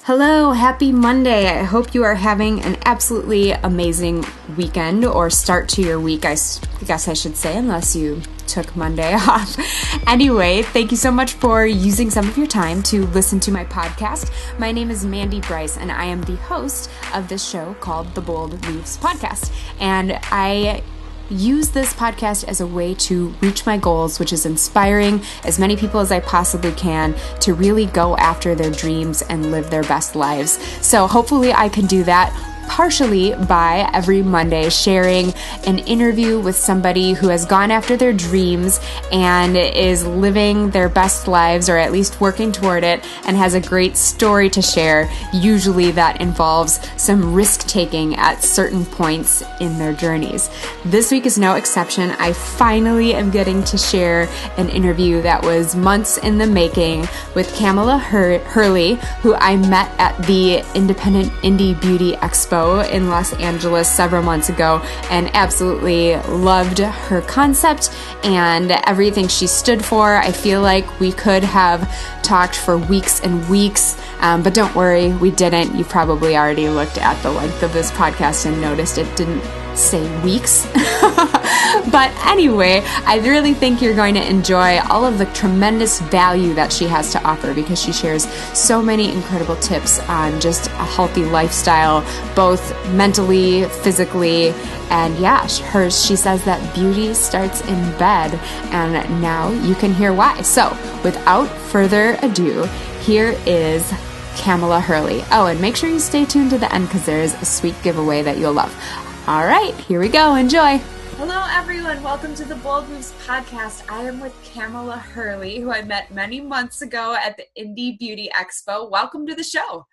Hello, happy Monday. I hope you are having an absolutely amazing weekend or start to your week, I guess I should say, unless you took Monday off. Anyway, thank you so much for using some of your time to listen to my podcast. My name is Mandy Bryce, and I am the host of this show called The Bold Moves Podcast. And I use this podcast as a way to reach my goals, which is inspiring as many people as I possibly can to really go after their dreams and live their best lives. So hopefully I can do that partially by every Monday sharing an interview with somebody who has gone after their dreams and is living their best lives, or at least working toward it, and has a great story to share. Usually that involves some risk taking at certain points in their journeys. This week is no exception. I finally am getting to share an interview that was months in the making with Kamela Hurley, who I met at the Independent Indie Beauty Expo in Los Angeles several months ago, and absolutely loved her concept and everything she stood for. I feel like we could have talked for weeks and weeks, but don't worry, we didn't. You probably already looked at the length of this podcast and noticed it didn't say weeks. But anyway, I really think you're going to enjoy all of the tremendous value that she has to offer, because she shares so many incredible tips on just a healthy lifestyle, both mentally, physically, and she says that beauty starts in bed, and now you can hear why. So without further ado, here is Kamela Hurley. Oh, and make sure you stay tuned to the end, because there is a sweet giveaway that you'll love. All right, here we go. Enjoy. Hello, everyone. Welcome to the Bold Moves Podcast. I am with Kamela Hurley, who I met many months ago at the Indie Beauty Expo. Welcome to the show.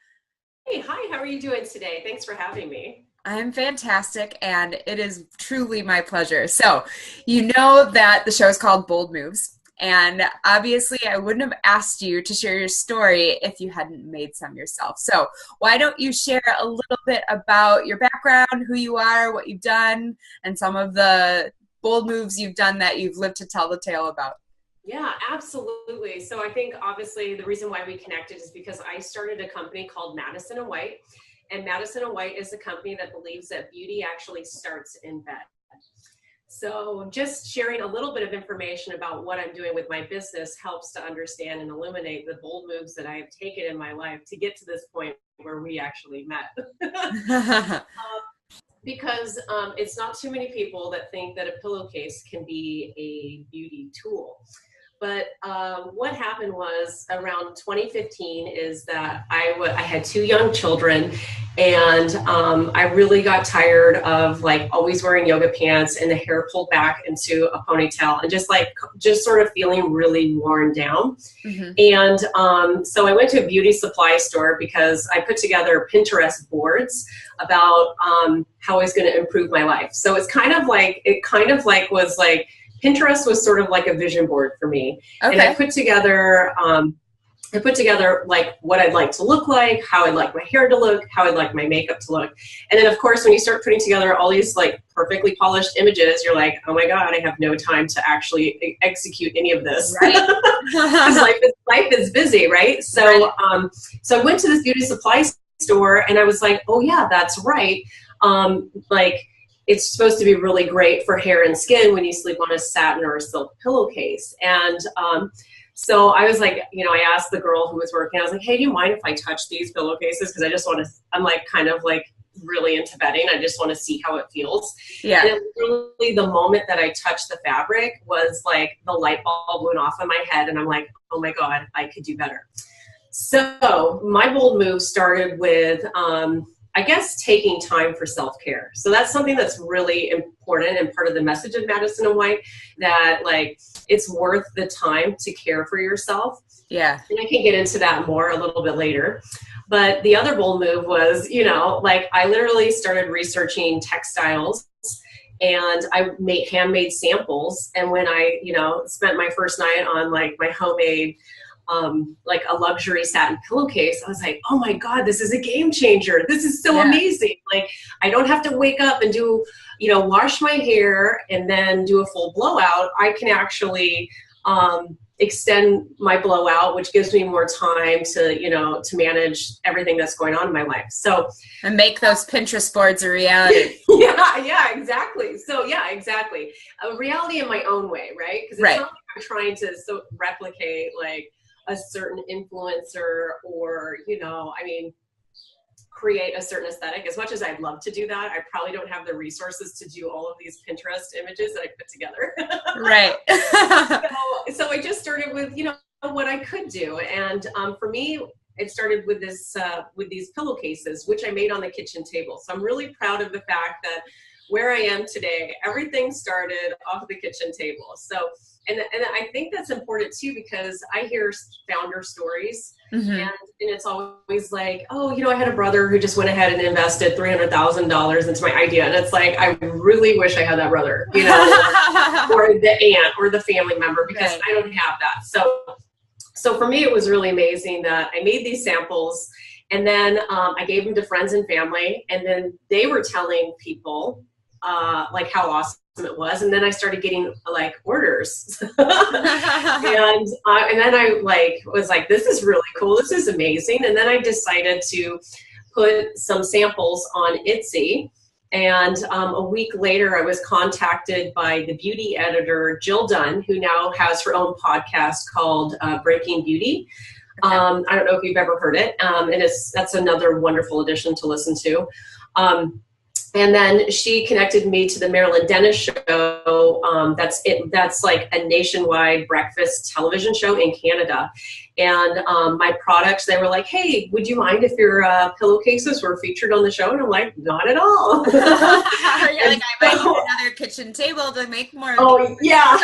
Hey, hi. How are you doing today? Thanks for having me. I'm fantastic, and it is truly my pleasure. So, you know that the show is called Bold Moves. And obviously, I wouldn't have asked you to share your story if you hadn't made some yourself. So why don't you share a little bit about your background, who you are, what you've done, and some of the bold moves you've done that you've lived to tell the tale about? Yeah, absolutely. So I think obviously the reason why we connected is because I started a company called Madison White. And Madison White is a company that believes that beauty actually starts in bed. So just sharing a little bit of information about what I'm doing with my business helps to understand and illuminate the bold moves that I have taken in my life to get to this point where we actually met. Because it's not too many people that think that a pillowcase can be a beauty tool. But what happened was around 2015 is that I had two young children, and I really got tired of like always wearing yoga pants and the hair pulled back into a ponytail and just sort of feeling really worn down. Mm-hmm. And so I went to a beauty supply store because I put together Pinterest boards about how I was going to improve my life. So it kind of was like Pinterest was sort of like a vision board for me. Okay. And I put together like what I'd like to look like, how I'd like my hair to look, how I'd like my makeup to look. And then of course, when you start putting together all these like perfectly polished images, you're like, oh my God, I have no time to actually execute any of this. Right. life is busy, right? So, right. So I went to this beauty supply store and I was like, oh yeah, that's right. It's supposed to be really great for hair and skin when you sleep on a satin or a silk pillowcase. And so I was like, I asked the girl who was working, I was like, hey, do you mind if I touch these pillowcases? Because I'm like kind of like really into bedding. I just want to see how it feels. Yeah. And literally the moment that I touched the fabric was like the light bulb went off in my head. And I'm like, oh my God, I could do better. So my bold move started with, I guess, taking time for self-care. So that's something that's really important and part of the message of Madison and White, that like it's worth the time to care for yourself. Yeah. And I can get into that more a little bit later. But the other bold move was, I literally started researching textiles and I made handmade samples. And when I, spent my first night on like my homemade like a luxury satin pillowcase, I was like, oh my God, this is a game changer. This is so amazing. Like I don't have to wake up and do, wash my hair and then do a full blowout. I can actually extend my blowout, which gives me more time to, to manage everything that's going on in my life. So, and make those Pinterest boards a reality. yeah, exactly. So yeah, exactly. A reality in my own way, right? Because it's not like I'm trying to replicate like a certain influencer or, create a certain aesthetic. As much as I'd love to do that, I probably don't have the resources to do all of these Pinterest images that I put together. Right. So I just started with, what I could do. And for me, it started with with these pillowcases, which I made on the kitchen table. So I'm really proud of the fact that where I am today, everything started off the kitchen table. So, and I think that's important too, because I hear founder stories, and it's always like, oh, I had a brother who just went ahead and invested $300,000 into my idea. And it's like, I really wish I had that brother, or the aunt or the family member, because I don't have that. So for me, it was really amazing that I made these samples, and then I gave them to friends and family, and then they were telling people like how awesome it was, and then I started getting like orders, and then I was like, this is really cool, this is amazing. And then I decided to put some samples on Etsy, and a week later I was contacted by the beauty editor Jill Dunn, who now has her own podcast called Breaking Beauty. I don't know if you've ever heard it, and that's another wonderful addition to listen to. And then she connected me to the Marilyn Dennis show. That's like a nationwide breakfast television show in Canada. And my products, they were like, hey, would you mind if your pillowcases were featured on the show? And I'm like, not at all. You're like, I might need another kitchen table to make more. Oh, yeah.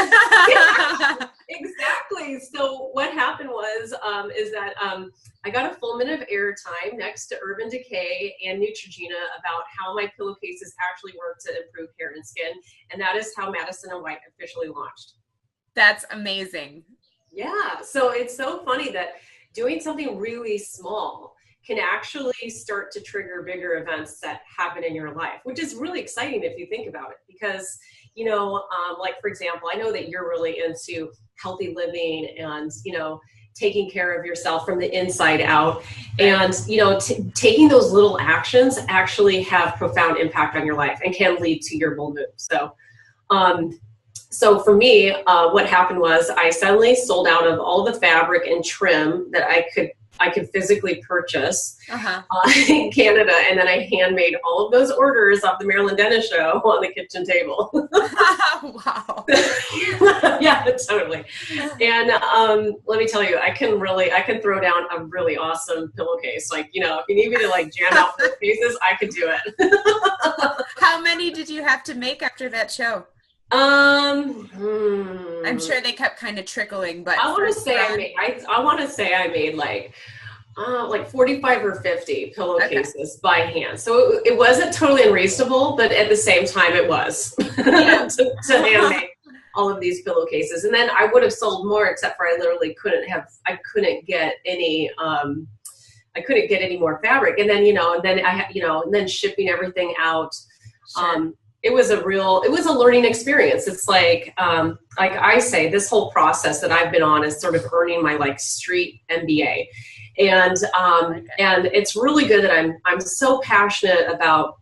Exactly. So what happened was, is that I got a full minute of airtime next to Urban Decay and Neutrogena about how my pillowcases actually work to improve hair and skin. And that is how Madison White officially launched. That's amazing. Yeah. So it's so funny that doing something really small can actually start to trigger bigger events that happen in your life, which is really exciting if you think about it. Because, like, for example, I know that you're really into healthy living and, taking care of yourself from the inside out. And, taking those little actions actually have profound impact on your life and can lead to your bold move. So for me, what happened was I suddenly sold out of all the fabric and trim that I could physically purchase in Canada, and then I handmade all of those orders off the Marilyn Dennis show on the kitchen table. Wow. Yeah, totally. And let me tell you, I can throw down a really awesome pillowcase. Like, if you need me to like jam out pillowcases, I could do it. How many did you have to make after that show? I'm sure they kept kind of trickling, but I want to say I made like 45 or 50 pillowcases by hand. So it wasn't totally unreasonable, but at the same time it was to handmade all of these pillowcases. And then I would have sold more, except for I literally couldn't get any more fabric. And then, and then shipping everything out. Sure. It was a learning experience. It's like I say, this whole process that I've been on is sort of earning my like street MBA. And it's really good that I'm so passionate about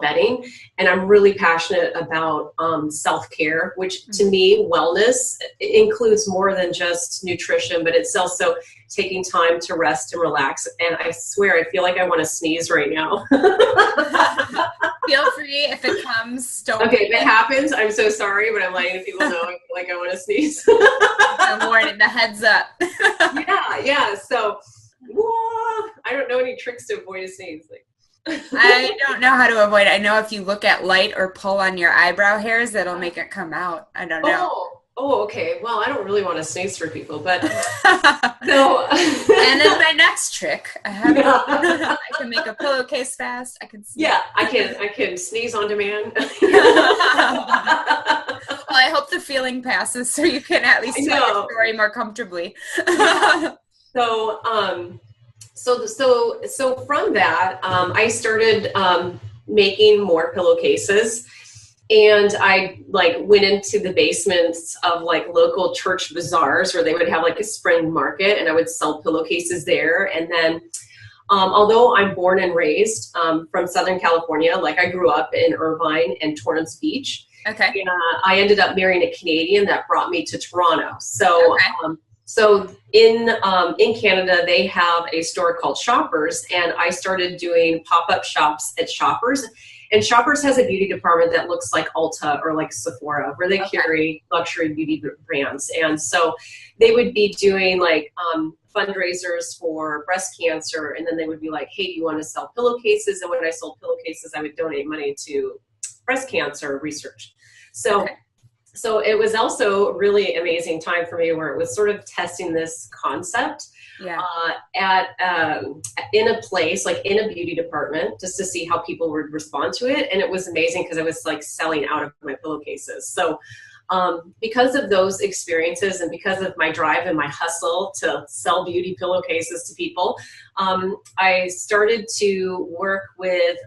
bedding, and I'm really passionate about self-care, which to me, wellness includes more than just nutrition, but it's also taking time to rest and relax. And I swear, I feel like I want to sneeze right now. Feel free if it comes. Okay, if it happens, I'm so sorry, but I'm letting people know I feel like I want to sneeze. The warning, the heads up. Yeah. So, I don't know any tricks to avoid a sneeze. I don't know how to avoid it. I know if you look at light or pull on your eyebrow hairs, that'll make it come out. I don't know. Oh, okay. Well, I don't really want to sneeze for people, but so. And then my next trick, I can make a pillowcase fast. I can sneeze. Yeah, I can sneeze on demand. Well, I hope the feeling passes so you can at least tell your story more comfortably. So from that, I started making more pillowcases, And I like went into the basements of like local church bazaars where they would have like a spring market, and I would sell pillowcases there. And then although I'm born and raised from Southern California, like I grew up in Irvine and Torrance Beach. Okay. I ended up marrying a Canadian that brought me to Toronto. So, Okay. so in Canada, they have a store called Shoppers, and I started doing pop-up shops at Shoppers. And Shoppers has a beauty department that looks like Ulta or like Sephora, where they carry luxury beauty brands. And so they would be doing like fundraisers for breast cancer, and then they would be like, hey, do you want to sell pillowcases? And when I sold pillowcases, I would donate money to breast cancer research. So So it was also a really amazing time for me, where it was sort of testing this concept in a place, like in a beauty department, just to see how people would respond to it. And it was amazing because I was like selling out of my pillowcases. So because of those experiences and because of my drive and my hustle to sell beauty pillowcases to people, I started to work with,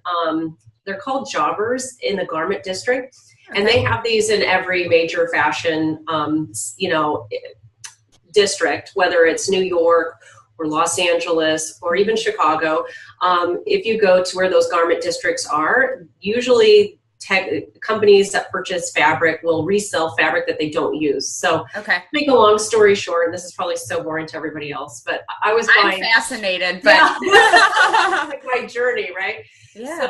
they're called jobbers in the garment district. And they have these in every major fashion, district, whether it's New York or Los Angeles or even Chicago. If you go to where those garment districts are, usually companies that purchase fabric will resell fabric that they don't use. So make a long story short, and this is probably so boring to everybody else, but I'm fascinated, but like my journey, right? Yeah.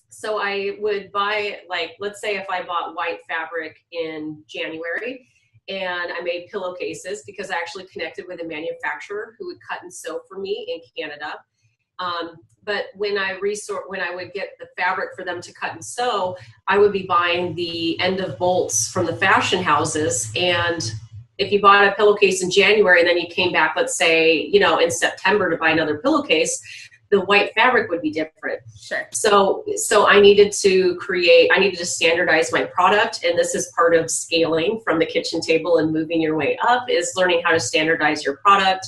So I would buy, like, let's say if I bought white fabric in January and I made pillowcases, because I actually connected with a manufacturer who would cut and sew for me in Canada. But when I would get the fabric for them to cut and sew, I would be buying the end of bolts from the fashion houses. And if you bought a pillowcase in January and then you came back, let's say, in September to buy another pillowcase, the white fabric would be different. Sure. So I needed to standardize my product. And this is part of scaling from the kitchen table and moving your way up, is learning how to standardize your product.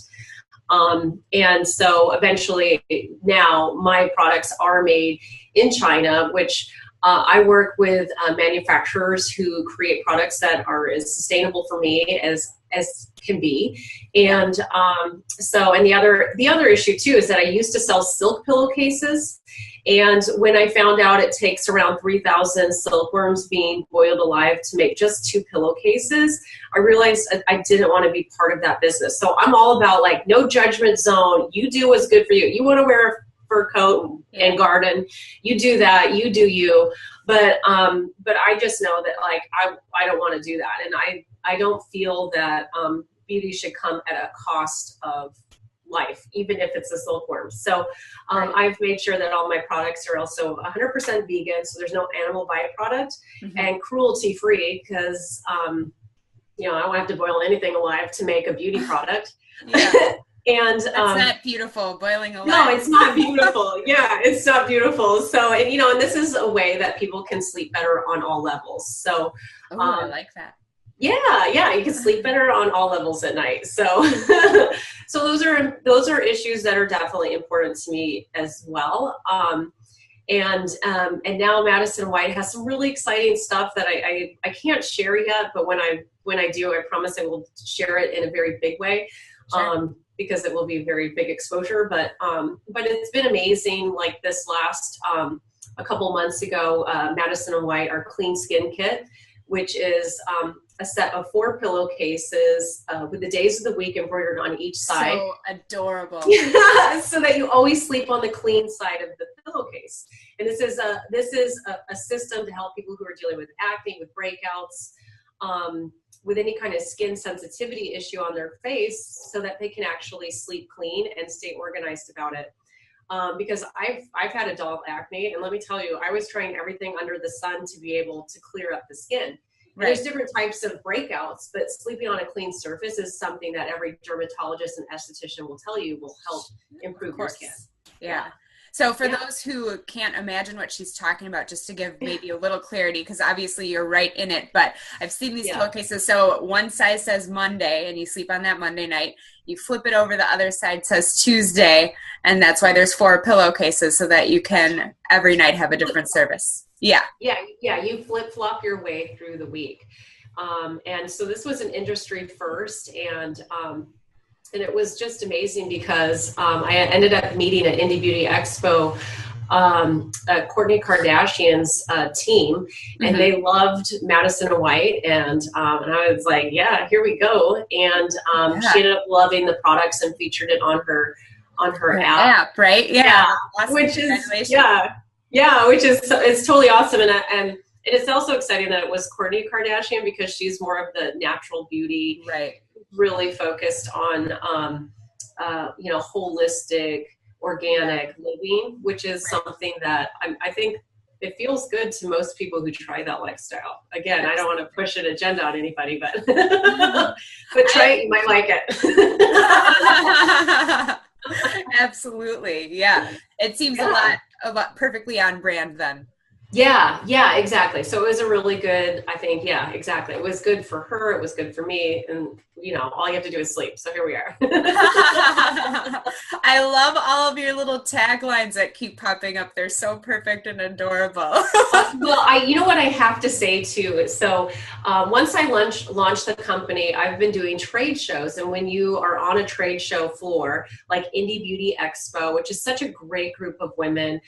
And so eventually now my products are made in China, which I work with manufacturers who create products that are as sustainable for me as can be. And and the other issue too is that I used to sell silk pillowcases. And when I found out it takes around 3,000 silkworms being boiled alive to make just 2 pillowcases, I realized I didn't want to be part of that business. So I'm all about like no judgment zone. You do what's good for you. You want to wear a fur coat and garden, you do that, you do you. But I just know that like I don't want to do that, and I don't feel that beauty should come at a cost of life, even if it's a silkworm. So I've made sure that all my products are also 100% vegan, so there's no animal byproduct, and cruelty free, because I don't have to boil anything alive to make a beauty product. And it's not beautiful, boiling alive. No, it's not beautiful. Yeah, it's not beautiful. So, and this is a way that people can sleep better on all levels. So, I like that. Yeah, you can sleep better on all levels at night. So, so those are issues that are definitely important to me as well. And now Madison White has some really exciting stuff that I can't share yet, but when I do, I promise I will share it in a very big way. Sure. Because it will be very big exposure, but it's been amazing. Like this last, a couple months ago, Madison White, our Clean Skin Kit, which is a set of 4 pillowcases with the days of the week embroidered on each side. So adorable. So that you always sleep on the clean side of the pillowcase. And this is a system to help people who are dealing with acne, with breakouts, with any kind of skin sensitivity issue on their face, so that they can actually sleep clean and stay organized about it. Because I've had adult acne, and let me tell you, I was trying everything under the sun to be able to clear up the skin. Right. There's different types of breakouts, but sleeping on a clean surface is something that every dermatologist and esthetician will tell you will help improve your skin. Yeah. So for those who can't imagine what she's talking about, just to give maybe a little clarity, because obviously you're right in it, but I've seen these pillowcases. So one side says Monday, and you sleep on that Monday night. You flip it over, the other side says Tuesday, and that's why there's 4 pillowcases, so that you can every night have a different service. Yeah. Yeah, you flip-flop your way through the week. And so this was an industry first, and it was just amazing because I ended up meeting at Indie Beauty Expo Kourtney Kardashian's team, and they loved Madison White, and I was like, yeah, here we go. And she ended up loving the products and featured it on her app, right? yeah, Awesome. which is which is it's totally awesome, and it's also exciting that it was Kourtney Kardashian because she's more of the natural beauty, right? Really focused on holistic, organic living, which is something that I think it feels good to most people who try that lifestyle. Again, I don't want to push an agenda on anybody, but but try it, you might like it. Absolutely. Yeah. It seems a lot perfectly on brand then. Yeah, exactly. So it was a really good, I think, yeah, exactly. It was good for her. It was good for me. And, all you have to do is sleep. So here we are. I love all of your little taglines that keep popping up. They're so perfect and adorable. Well, you know what I have to say too. So once I launched the company, I've been doing trade shows. And when you are on a trade show floor, like Indie Beauty Expo, which is such a great group of women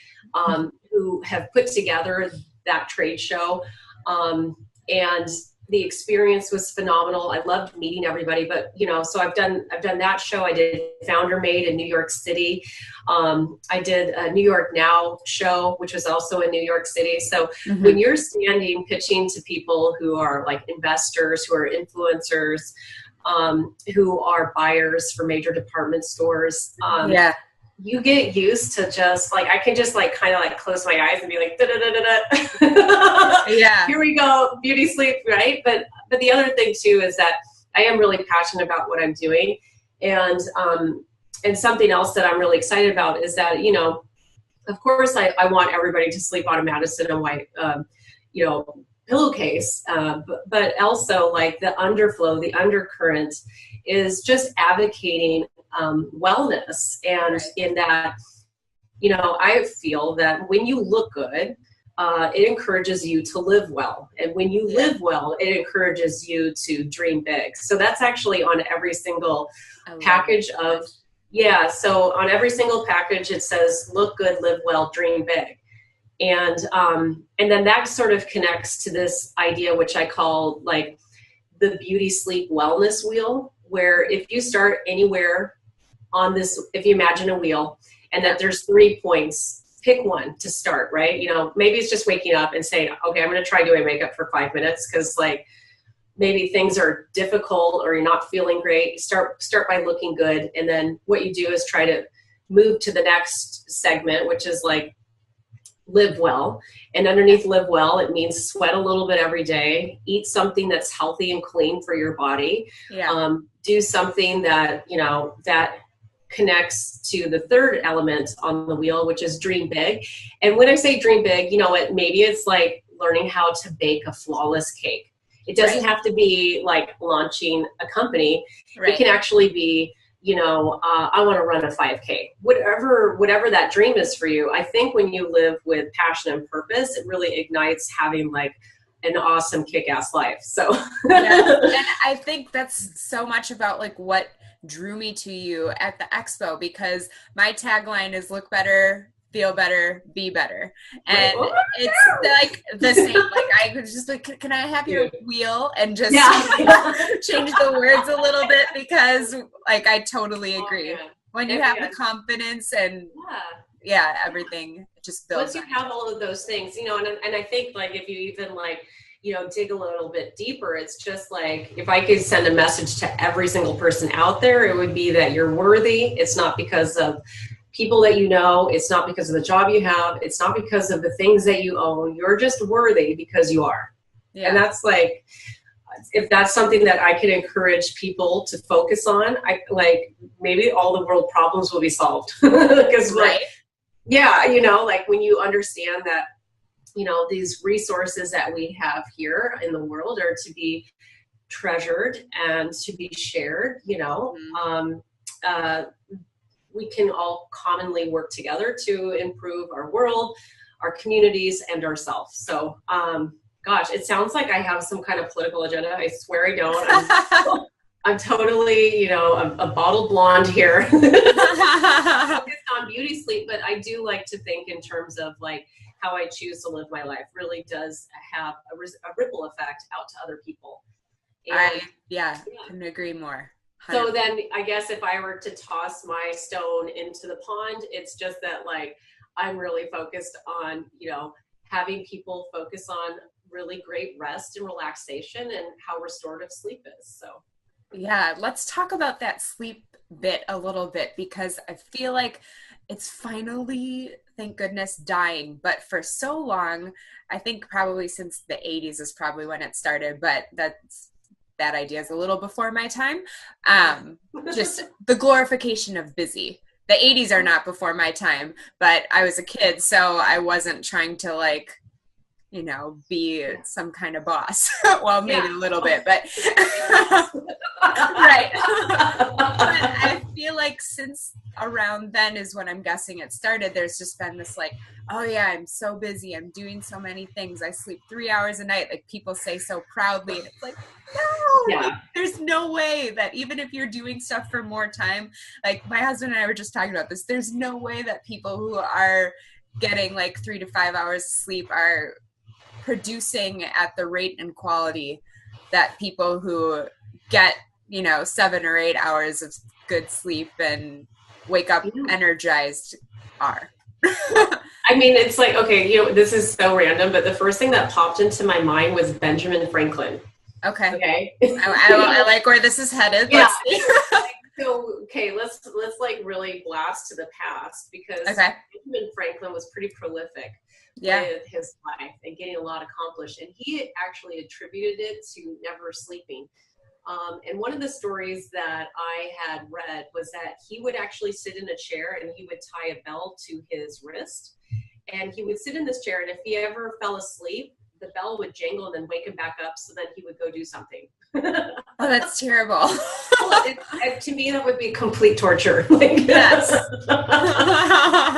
who have put together that trade show, and the experience was phenomenal. I loved meeting everybody, but so I've done that show. I did Founder Made in New York City. I did a New York Now show, which was also in New York City. So when you're standing pitching to people who are like investors, who are influencers, who are buyers for major department stores, you get used to just like, I can just like kind of like close my eyes and be like, da, da, da, da, da. Yeah. Here we go, beauty sleep, right? But the other thing too is that I am really passionate about what I'm doing, and something else that I'm really excited about is that of course I want everybody to sleep on a Madison and White pillowcase, but also like the underflow, the undercurrent is just advocating wellness, and in that I feel that when you look good, it encourages you to live well, and when you live well, it encourages you to dream big. So that's actually on every single package of so on every single package it says look good, live well, dream big. And then that sort of connects to this idea which I call like the beauty sleep wellness wheel, where if you start anywhere on this, if you imagine a wheel and that there's 3 points, pick one to start, right? Maybe it's just waking up and saying, okay, I'm going to try doing makeup for 5 minutes because like maybe things are difficult or you're not feeling great. Start by looking good. And then what you do is try to move to the next segment, which is like live well. And underneath live well, it means sweat a little bit every day, eat something that's healthy and clean for your body. Do something that, that connects to the third element on the wheel, which is dream big. And when I say dream big, maybe it's like learning how to bake a flawless cake. It doesn't have to be like launching a company. It can actually be, I want to run a 5K, whatever that dream is for you. I think when you live with passion and purpose, it really ignites having like an awesome kick-ass life. So and I think that's so much about like what drew me to you at the expo, because my tagline is look better, feel better, be better. And it's like the same, like I was just like, can I have your wheel and just change the words a little bit, because like I totally agree. When you have the confidence and everything just builds. Once you have all of those things, and I think like if you even like dig a little bit deeper, it's just like if I could send a message to every single person out there, it would be that you're worthy. It's not because of people that it's not because of the job you have, it's not because of the things that you own. You're just worthy because you are. And that's like, if that's something that I could encourage people to focus on, I like maybe all the world problems will be solved. Because like when you understand that these resources that we have here in the world are to be treasured and to be shared, we can all commonly work together to improve our world, our communities, and ourselves. So, gosh, it sounds like I have some kind of political agenda. I swear I don't. I'm totally, a bottled blonde here. Focused on beauty sleep, but I do like to think in terms of like how I choose to live my life really does have a ripple effect out to other people. And, couldn't agree more. 100%. So then I guess if I were to toss my stone into the pond, it's just that like I'm really focused on, having people focus on really great rest and relaxation and how restorative sleep is. So yeah, let's talk about that sleep bit a little bit, because I feel like it's finally, thank goodness, dying. But for so long, I think probably since the 80s is probably when it started, but that idea is a little before my time. Just the glorification of busy. The 80s are not before my time, but I was a kid, so I wasn't trying to like, be some kind of boss. Well, maybe a little bit, but right. But I feel like since around then is when I'm guessing it started, there's just been this like, oh yeah, I'm so busy. I'm doing so many things. I sleep 3 hours a night. Like people say so proudly. And it's like, no, like, there's no way that even if you're doing stuff for more time, like my husband and I were just talking about this, there's no way that people who are getting like 3 to 5 hours of sleep are producing at the rate and quality that people who get 7 or 8 hours of good sleep and wake up energized are. I mean, it's like, okay, this is so random, but the first thing that popped into my mind was Benjamin Franklin. Okay. I like where this is headed. Yeah. So, let's like really blast to the past, because Benjamin Franklin was pretty prolific with his life and getting a lot accomplished. And he actually attributed it to never sleeping. And one of the stories that I had read was that he would actually sit in a chair and he would tie a bell to his wrist. And he would sit in this chair, and if he ever fell asleep, the bell would jangle and then wake him back up, so then he would go do something. Oh, that's terrible. To me, that would be complete torture. Yes.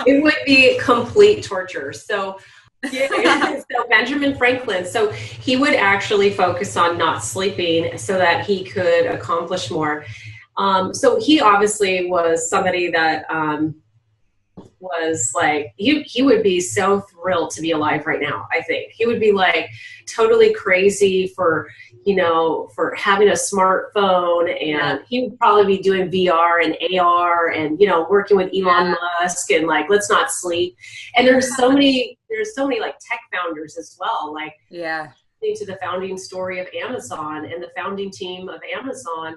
It would be complete torture. So Benjamin Franklin, so he would actually focus on not sleeping so that he could accomplish more. So he obviously was somebody that was like, he would be so thrilled to be alive right now. I think he would be like totally crazy for having a smartphone, and he would probably be doing VR and AR and working with Elon Musk and like, let's not sleep. And there's so many like tech founders as well, like into the founding story of Amazon and the founding team of Amazon.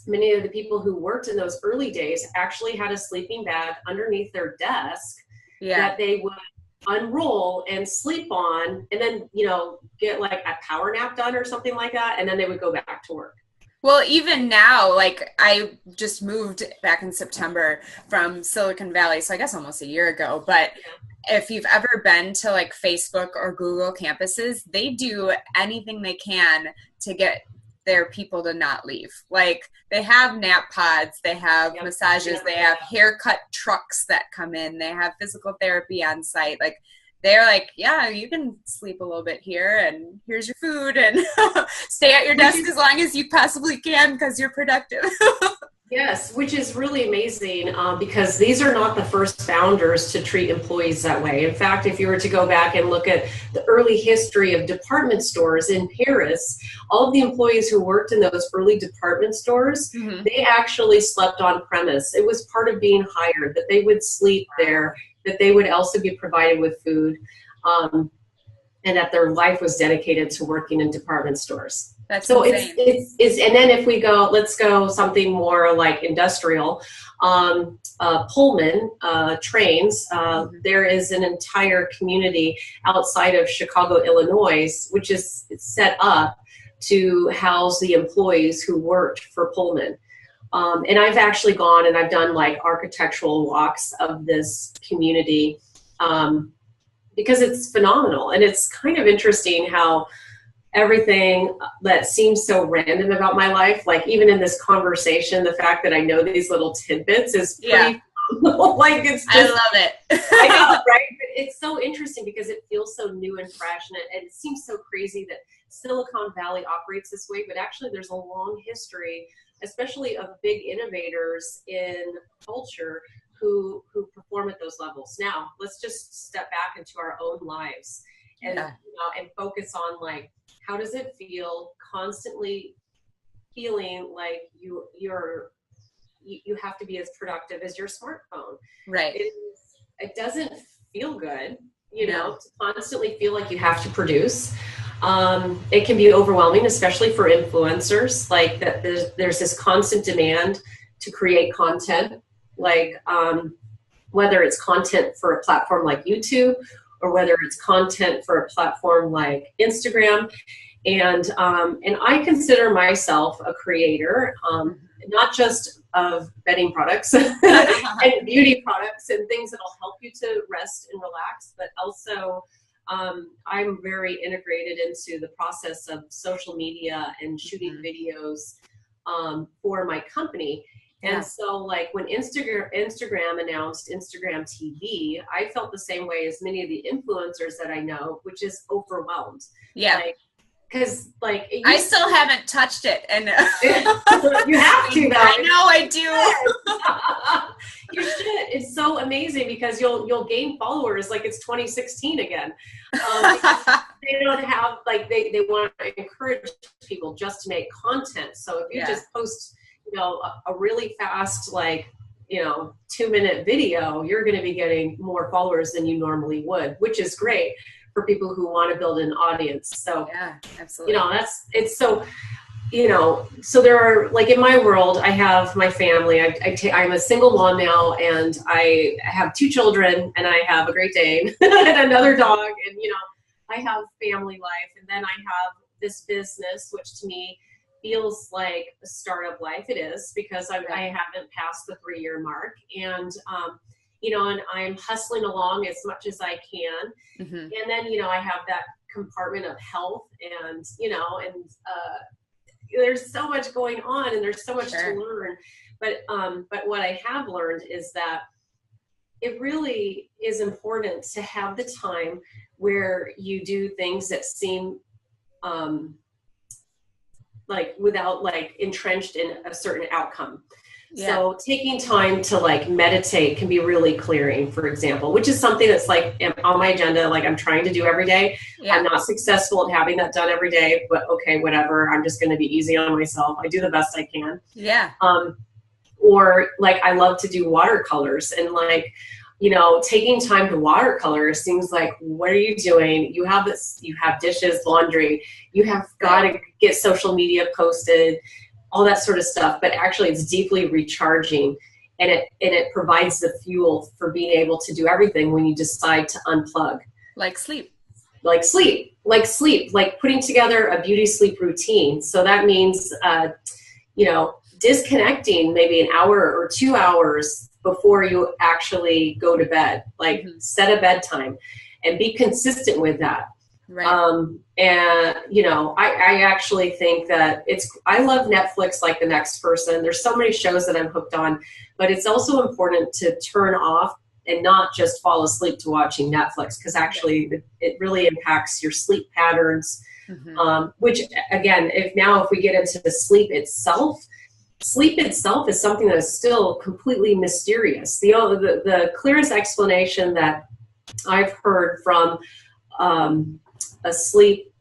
Many of the people who worked in those early days actually had a sleeping bag underneath their desk that they would unroll and sleep on, and then get like a power nap done or something like that, and then they would go back to work. Well, even now, like I just moved back in September from Silicon Valley, so I guess almost a year ago, but if you've ever been to like Facebook or Google campuses, they do anything they can to get their people to not leave. Like they have nap pods, they have massages, they have haircut trucks that come in, they have physical therapy on site. Like they're like, yeah, you can sleep a little bit here, and here's your food, and stay at your desk as long as you possibly can because you're productive. Yes, which is really amazing, because these are not the first founders to treat employees that way. In fact, if you were to go back and look at the early history of department stores in Paris, all of the employees who worked in those early department stores, they actually slept on premise. It was part of being hired, that they would sleep there, that they would also be provided with food, and that their life was dedicated to working in department stores. That's so insane. it's and then if we go, let's go something more like industrial, Pullman trains. There is an entire community outside of Chicago, Illinois, which is set up to house the employees who worked for Pullman. And I've actually gone and I've done like architectural walks of this community, because it's phenomenal. And it's kind of interesting how everything that seems so random about my life, like even in this conversation, the fact that I know these little tidbits is pretty phenomenal. Like it's just, I love it. I know, right? But so interesting because it feels so new and fresh, and it seems so crazy that Silicon Valley operates this way, but actually there's a long history, especially of big innovators in culture who perform at those levels. Now, let's just step back into our own lives and and focus on, like, how does it feel constantly feeling like you have to be as productive as your smartphone. Right. It doesn't feel good, to constantly feel like you have to produce. It can be overwhelming, especially for influencers, like that there's this constant demand to create content, like whether it's content for a platform like YouTube or whether it's content for a platform like Instagram. And I consider myself a creator, not just of bedding products and beauty products and things that'll help you to rest and relax, but also I'm very integrated into the process of social media and shooting videos for my company. And so, like, when Instagram announced Instagram TV, I felt the same way as many of the influencers that I know, which is overwhelmed. Yeah. Because, like, I still haven't touched it, and you have to, though. I know I do. You should. It's so amazing because you'll gain followers like it's 2016 again. They don't have, like, they want to encourage people just to make content. So if you just post, a really fast, like, 2-minute video, you're going to be getting more followers than you normally would, which is great for people who want to build an audience. So yeah, absolutely. So there are, like, in my world, I have my family. I'm a single mom now, and I have 2 children, and I have a Great Dane and another dog, and I have family life, and then I have this business, which to me feels like a startup life. It is, because I haven't passed the 3-year mark, and and I'm hustling along as much as I can. Mm-hmm. And then, I have that compartment of health, and there's so much going on, and there's so much to learn. But what I have learned is that it really is important to have the time where you do things that seem like without, like, entrenched in a certain outcome. Yeah. So taking time to, like, meditate can be really clearing, for example, which is something that's, like, on my agenda, like, I'm trying to do every day. Yeah. I'm not successful at having that done every day, but okay, whatever. I'm just going to be easy on myself. I do the best I can. Yeah. Or, like, I love to do watercolors, and, like, taking time to watercolor seems like, what are you doing? You have dishes, laundry, you have got to get social media posted, all that sort of stuff. But actually it's deeply recharging, and it provides the fuel for being able to do everything when you decide to unplug. Like putting together a beauty sleep routine. So that means, disconnecting maybe an hour or 2 hours before you actually go to bed, like set a bedtime and be consistent with that. Right. I actually think that I love Netflix like the next person. There's so many shows that I'm hooked on, but it's also important to turn off and not just fall asleep to watching Netflix, because actually it really impacts your sleep patterns, which, again, if we get into the sleep itself is something that is still completely mysterious. The clearest explanation that I've heard from a sleep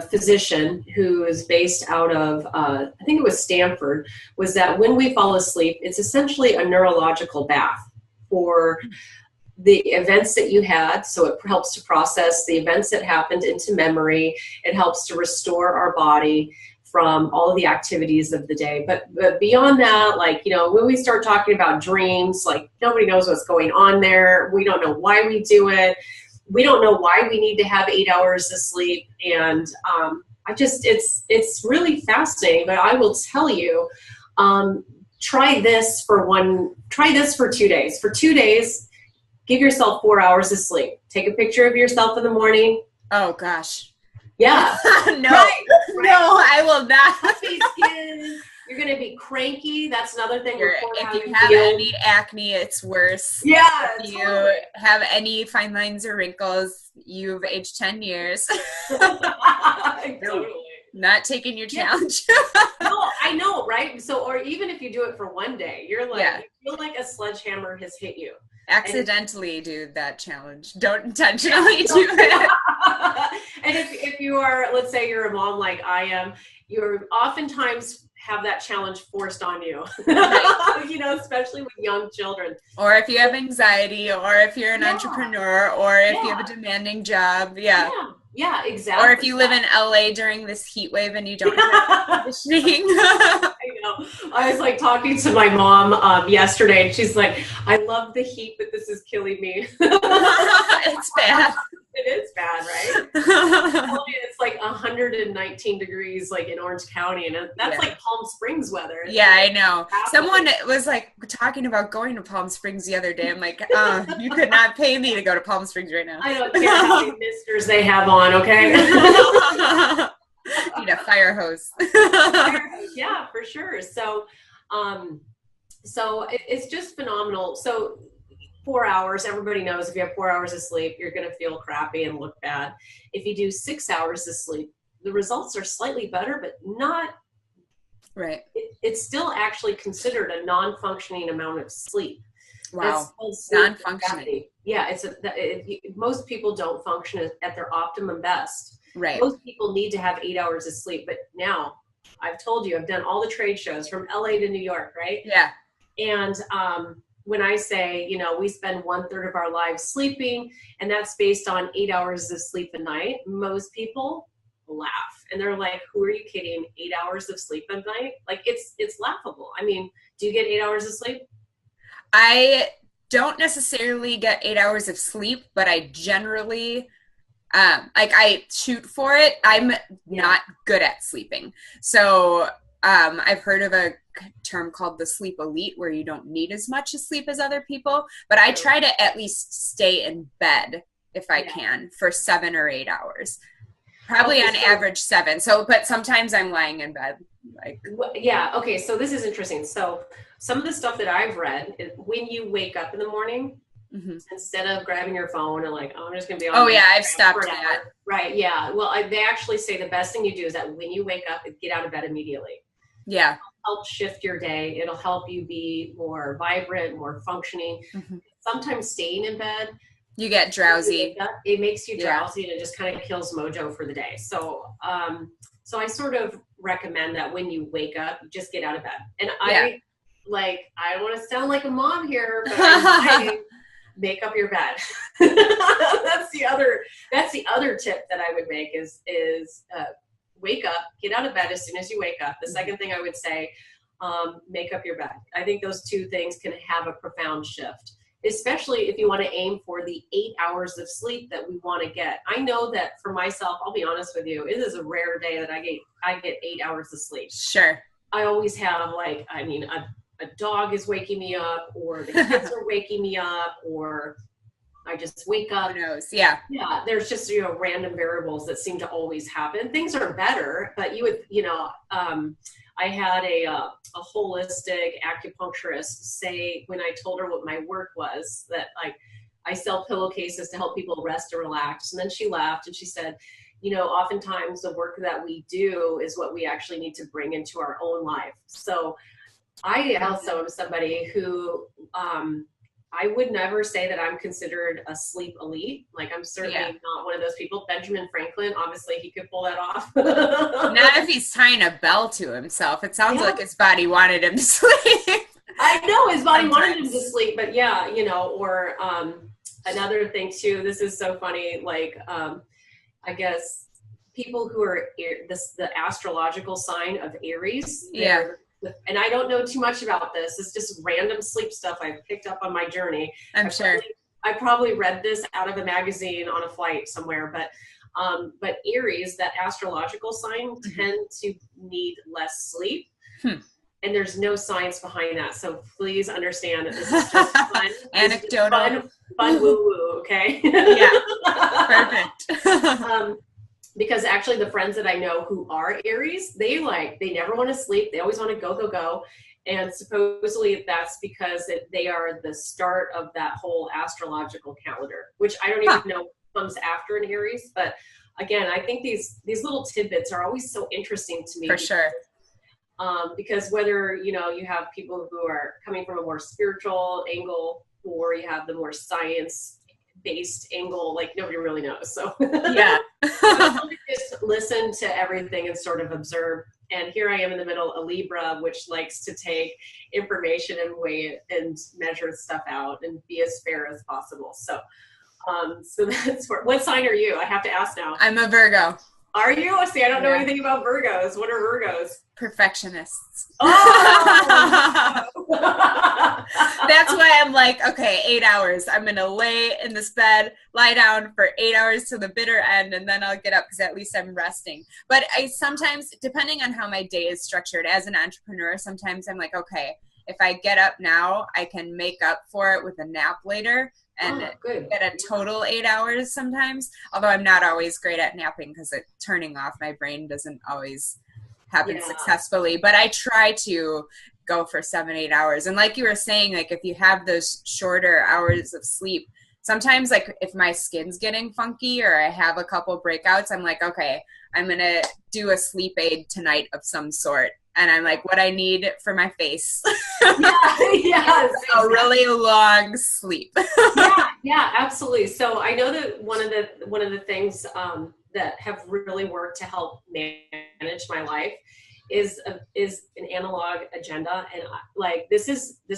physician who is based out of, I think it was Stanford, was that when we fall asleep, it's essentially a neurological bath for the events that you had. So it helps to process the events that happened into memory. It helps to restore our body from all of the activities of the day. But beyond that, like, when we start talking about dreams, like, nobody knows what's going on there. We don't know why we do it. We don't know why we need to have 8 hours of sleep. And it's really fascinating. But I will tell you, try this for 2 days. For 2 days, give yourself 4 hours of sleep. Take a picture of yourself in the morning. Oh, gosh. Yeah. No, I will not. Puppy skin, You're going to be cranky. That's another thing. If you have any acne, it's worse. Yeah. If you have any fine lines or wrinkles, you've aged 10 years. Totally. Not taking your challenge. No, I know, right? So, or even if you do it for one day, you're like, you feel like a sledgehammer has hit you. Accidentally do that challenge. Don't intentionally do it. And if you are, let's say you're a mom like I am, you're oftentimes have that challenge forced on you, you know, especially with young children. Or if you have anxiety, or if you're an entrepreneur, or if you have a demanding job. Yeah, exactly. Or if you live in LA during this heat wave and you don't have air conditioning. I know. I was like talking to my mom yesterday, and she's like, I love the heat, but this is killing me. It's bad. It is bad, right? It's like 119 degrees like in Orange County, and that's like Palm Springs weather. Yeah, I know. Someone was like talking about going to Palm Springs the other day. I'm like, you could not pay me to go to Palm Springs right now. I don't care how many misters they have on, okay? Need a fire hose. Yeah, for sure. So it's just phenomenal. So 4 hours, everybody knows if you have 4 hours of sleep, you're going to feel crappy and look bad. If you do 6 hours of sleep, the results are slightly better, but not right. It's still actually considered a non-functioning amount of sleep. Wow. Non-functioning. Yeah, most people don't function at their optimum best. Right. Most people need to have 8 hours of sleep, but now I've told you, I've done all the trade shows from LA to New York, right? Yeah. And when I say, you know, we spend 1/3 of our lives sleeping, and that's based on 8 hours of sleep a night, most people laugh. And they're like, who are you kidding? 8 hours of sleep a night? Like, it's laughable. I mean, do you get 8 hours of sleep? I don't necessarily get 8 hours of sleep, but I generally, I shoot for it. I'm not good at sleeping. So I've heard of a term called the sleep elite, where you don't need as much sleep as other people, but I try to at least stay in bed if I can for 7 or 8 hours. Probably on average 7. So, but sometimes I'm lying in bed. Okay. So this is interesting. So some of the stuff that I've read is when you wake up in the morning, instead of grabbing your phone and like, oh, I'm just going to be on. I've stopped that. Right. Yeah. Well, they actually say the best thing you do is that when you wake up, get out of bed immediately. Yeah. It'll help shift your day. It'll help you be more vibrant, more functioning. Sometimes staying in bed, you get drowsy. It makes you drowsy, and it just kind of kills mojo for the day. So, so I sort of recommend that when you wake up, you just get out of bed. And I don't want to sound like a mom here, but I make up your bed. That's the other tip that I would make is wake up, get out of bed as soon as you wake up. The second thing I would say, make up your bed. I think those two things can have a profound shift, especially if you want to aim for the 8 hours of sleep that we want to get. I know that for myself, I'll be honest with you, it is a rare day that I get 8 hours of sleep. Sure. I always have a dog is waking me up, or the kids are waking me up, or I just wake up. Who knows? Yeah. Yeah. There's just, random variables that seem to always happen. Things are better, but you would, I had a holistic acupuncturist say, when I told her what my work was, that I sell pillowcases to help people rest and relax. And then she laughed and she said, oftentimes the work that we do is what we actually need to bring into our own life. So I also am somebody who, I would never say that I'm considered a sleep elite. Like, I'm certainly not one of those people. Benjamin Franklin, obviously he could pull that off. Not if he's tying a bell to himself. It sounds like his body wanted him to sleep. I know his body wanted him to sleep, but or another thing too, this is so funny. Like, I guess people who are the astrological sign of Aries. And I don't know too much about this. It's just random sleep stuff I've picked up on my journey. I'm sure. I probably read this out of a magazine on a flight somewhere, but Aries, that astrological sign, tend to need less sleep. And there's no science behind that. So please understand that this is just fun. Anecdotal. Fun woo-woo, okay? Yeah, perfect. because actually the friends that I know who are Aries, they never want to sleep. They always want to go, go, go. And supposedly that's because they are the start of that whole astrological calendar, which I don't even know comes after an Aries. But again, I think these little tidbits are always so interesting to me. For sure. Because whether, you have people who are coming from a more spiritual angle, or you have the more science-based angle, like nobody really knows. So yeah, just listen to everything and sort of observe. And here I am in the middle, a Libra, which likes to take information and weigh it and measure stuff out and be as fair as possible. So, so that's what sign are you? I have to ask now. I'm a Virgo. Are you? See, I don't know anything about Virgos. What are Virgos? Perfectionists. Oh! That's why I'm like, okay, 8 hours. I'm going to lay in this bed, lie down for 8 hours to the bitter end, and then I'll get up because at least I'm resting. But I sometimes, depending on how my day is structured as an entrepreneur, sometimes I'm like, okay, if I get up now, I can make up for it with a nap later and get a total 8 hours sometimes. Although I'm not always great at napping because turning off my brain doesn't always happen successfully. But I try to go for 7-8 hours. And like you were saying, like if you have those shorter hours of sleep, sometimes like if my skin's getting funky or I have a couple breakouts, I'm like, okay, I'm going to do a sleep aid tonight of some sort. And I'm like, what I need for my face. Yes, a really long sleep. yeah, absolutely. So I know that one of the things that have really worked to help manage my life is an analog agenda. And like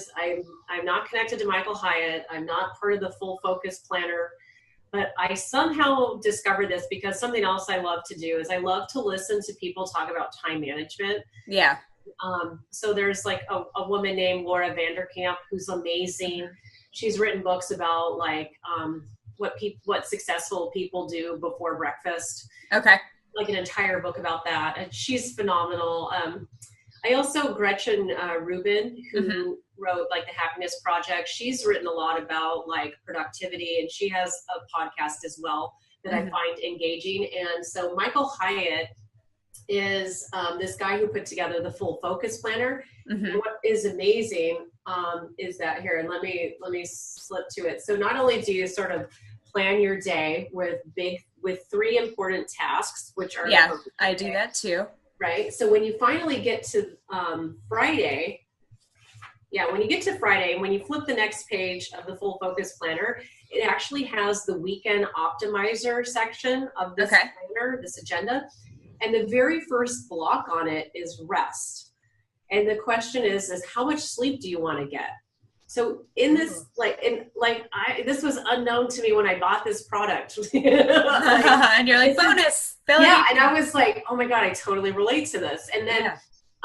I'm not connected to Michael Hyatt. I'm not part of the Full Focus Planner. But I somehow discovered this because something else I love to do is I love to listen to people talk about time management. Yeah. So there's like a woman named Laura Vanderkamp who's amazing. She's written books about like what successful people do before breakfast. Okay. Like an entire book about that. And she's phenomenal. I also, Gretchen Rubin, who wrote like the Happiness Project, she's written a lot about like productivity, and she has a podcast as well that I find engaging. And so Michael Hyatt is this guy who put together the Full Focus Planner. And what is amazing is that here, and let me slip to it. So not only do you sort of plan your day with 3 important tasks, which are I do that too. Right. So when you finally get to Friday, when you get to Friday and when you flip the next page of the Full Focus Planner, it actually has the weekend optimizer section of this planner, this agenda. And the very first block on it is rest. And the question is how much sleep do you want to get? So in this, this was unknown to me when I bought this product. And you're like, bonus. And I was like, oh my God, I totally relate to this. And then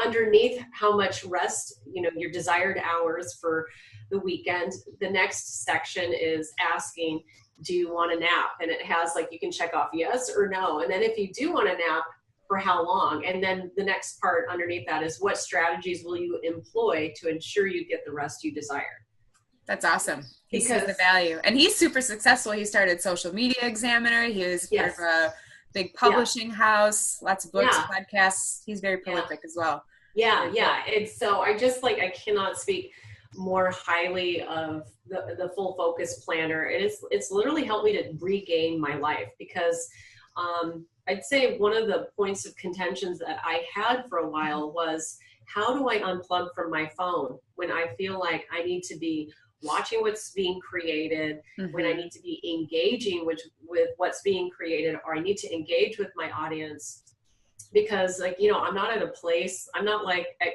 underneath how much rest, your desired hours for the weekend, the next section is asking, do you want a nap? And it has like, you can check off yes or no. And then if you do want a nap, for how long? And then the next part underneath that is what strategies will you employ to ensure you get the rest you desire? That's awesome. He sees the value. And he's super successful. He started Social Media Examiner. He was part of a big publishing house, lots of books, podcasts. He's very prolific as well. And so I just I cannot speak more highly of the Full Focus Planner. It's literally helped me to regain my life because I'd say one of the points of contentions that I had for a while was, how do I unplug from my phone when I feel like I need to be watching what's being created, when I need to be engaging with what's being created, or I need to engage with my audience? Because I'm not at a place, I'm not like, I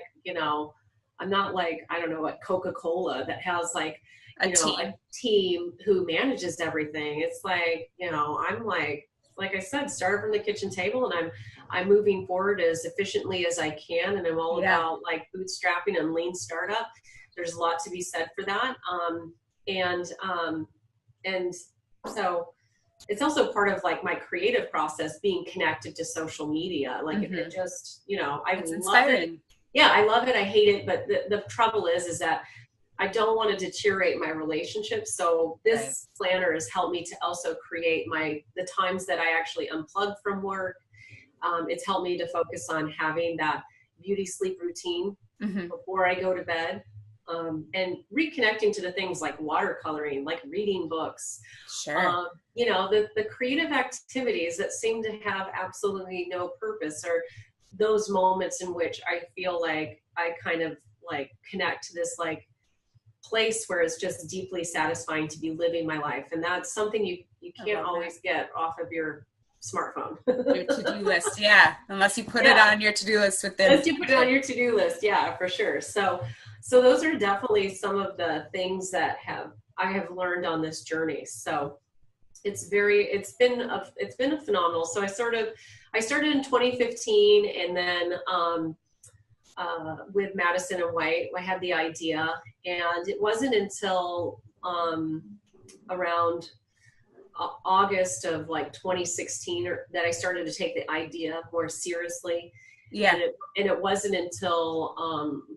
don't know, at Coca-Cola that has like, a team who manages everything. It's like, I'm like I said, started from the kitchen table, and I'm moving forward as efficiently as I can. And I'm all about like bootstrapping and lean startup. There's a lot to be said for that. And so it's also part of like my creative process, being connected to social media. Like it just, I love it. Yeah, I love it. I hate it. But the trouble is that I don't want to deteriorate my relationship. So this planner has helped me to also create the times that I actually unplug from work. It's helped me to focus on having that beauty sleep routine before I go to bed. And reconnecting to the things like watercoloring, like reading books, Sure. The creative activities that seem to have absolutely no purpose, or those moments in which I feel like I kind of like connect to this like place where it's just deeply satisfying to be living my life. And that's something you can't always get off of your smartphone. Your to-do list, yeah. Unless you put it on your to-do list within. Unless you put it on your to-do list, yeah, for sure. So those are definitely some of the things that I have learned on this journey. So it's been a phenomenal. So I started in 2015, and then with Madison and White, I had the idea, and it wasn't until around August of like 2016 that I started to take the idea more seriously. Yeah. And it wasn't until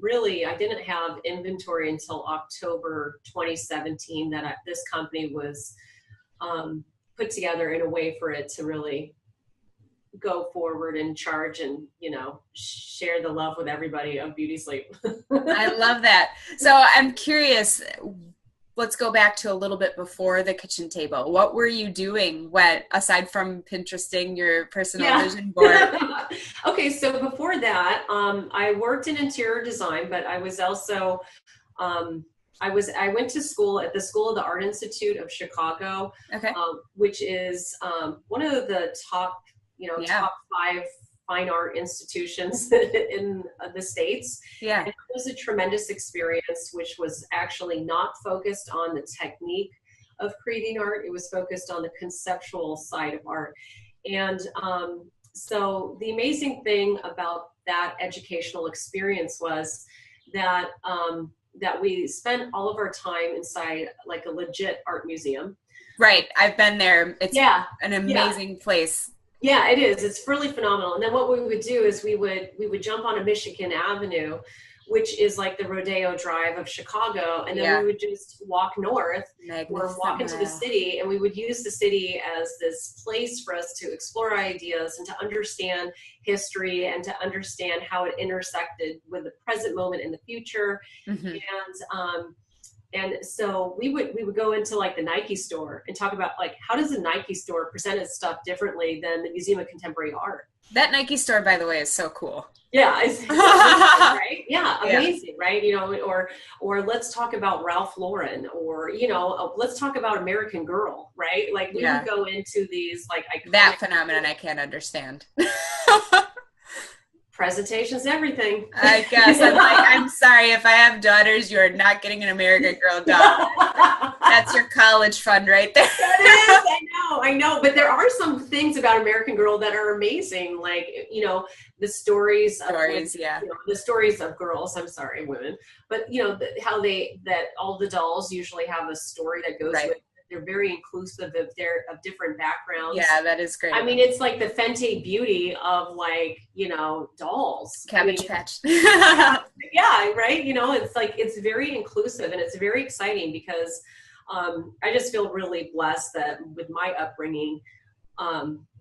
really I didn't have inventory until October 2017 that this company was put together in a way for it to really go forward and charge and, share the love with everybody of beauty sleep. I love that. So I'm curious, let's go back to a little bit before the kitchen table. What were you doing aside from Pinteresting your personal vision board? Okay, so before that, I worked in interior design, but I was also, I went to school at the School of the Art Institute of Chicago, which is one of the top, top 5 fine art institutions in the States. Yeah. And it was a tremendous experience, which was actually not focused on the technique of creating art. It was focused on the conceptual side of art. And so the amazing thing about that educational experience was that that we spent all of our time inside like a legit art museum. Right. I've been there. It's an amazing place. Yeah, it is. It's really phenomenal. And then what we would do is we would jump on a Michigan Avenue, which is like the Rodeo Drive of Chicago, and then we would just walk north or walk into the city, and we would use the city as this place for us to explore ideas and to understand history and to understand how it intersected with the present moment and the future. And so we would go into like the Nike store and talk about like, how does the Nike store present its stuff differently than the Museum of Contemporary Art? That Nike store, by the way, is so cool. Yeah, it's right? Yeah, amazing, right? Or let's talk about Ralph Lauren, or let's talk about American Girl, right? Like we would go into these like that phenomenon I can't understand. Presentation's everything. I guess. I'm sorry, if I have daughters, you are not getting an American Girl doll. That's your college fund right there. That is, I know. But there are some things about American Girl that are amazing. Like, the stories the stories of girls, I'm sorry, women, but how that all the dolls usually have a story that goes with it. They're very inclusive of different backgrounds. Yeah, that is great. I mean, it's like the Fenty Beauty of like, dolls. Cabbage Patch. Yeah, right. It's like, it's very inclusive, and it's very exciting because I just feel really blessed that with my upbringing,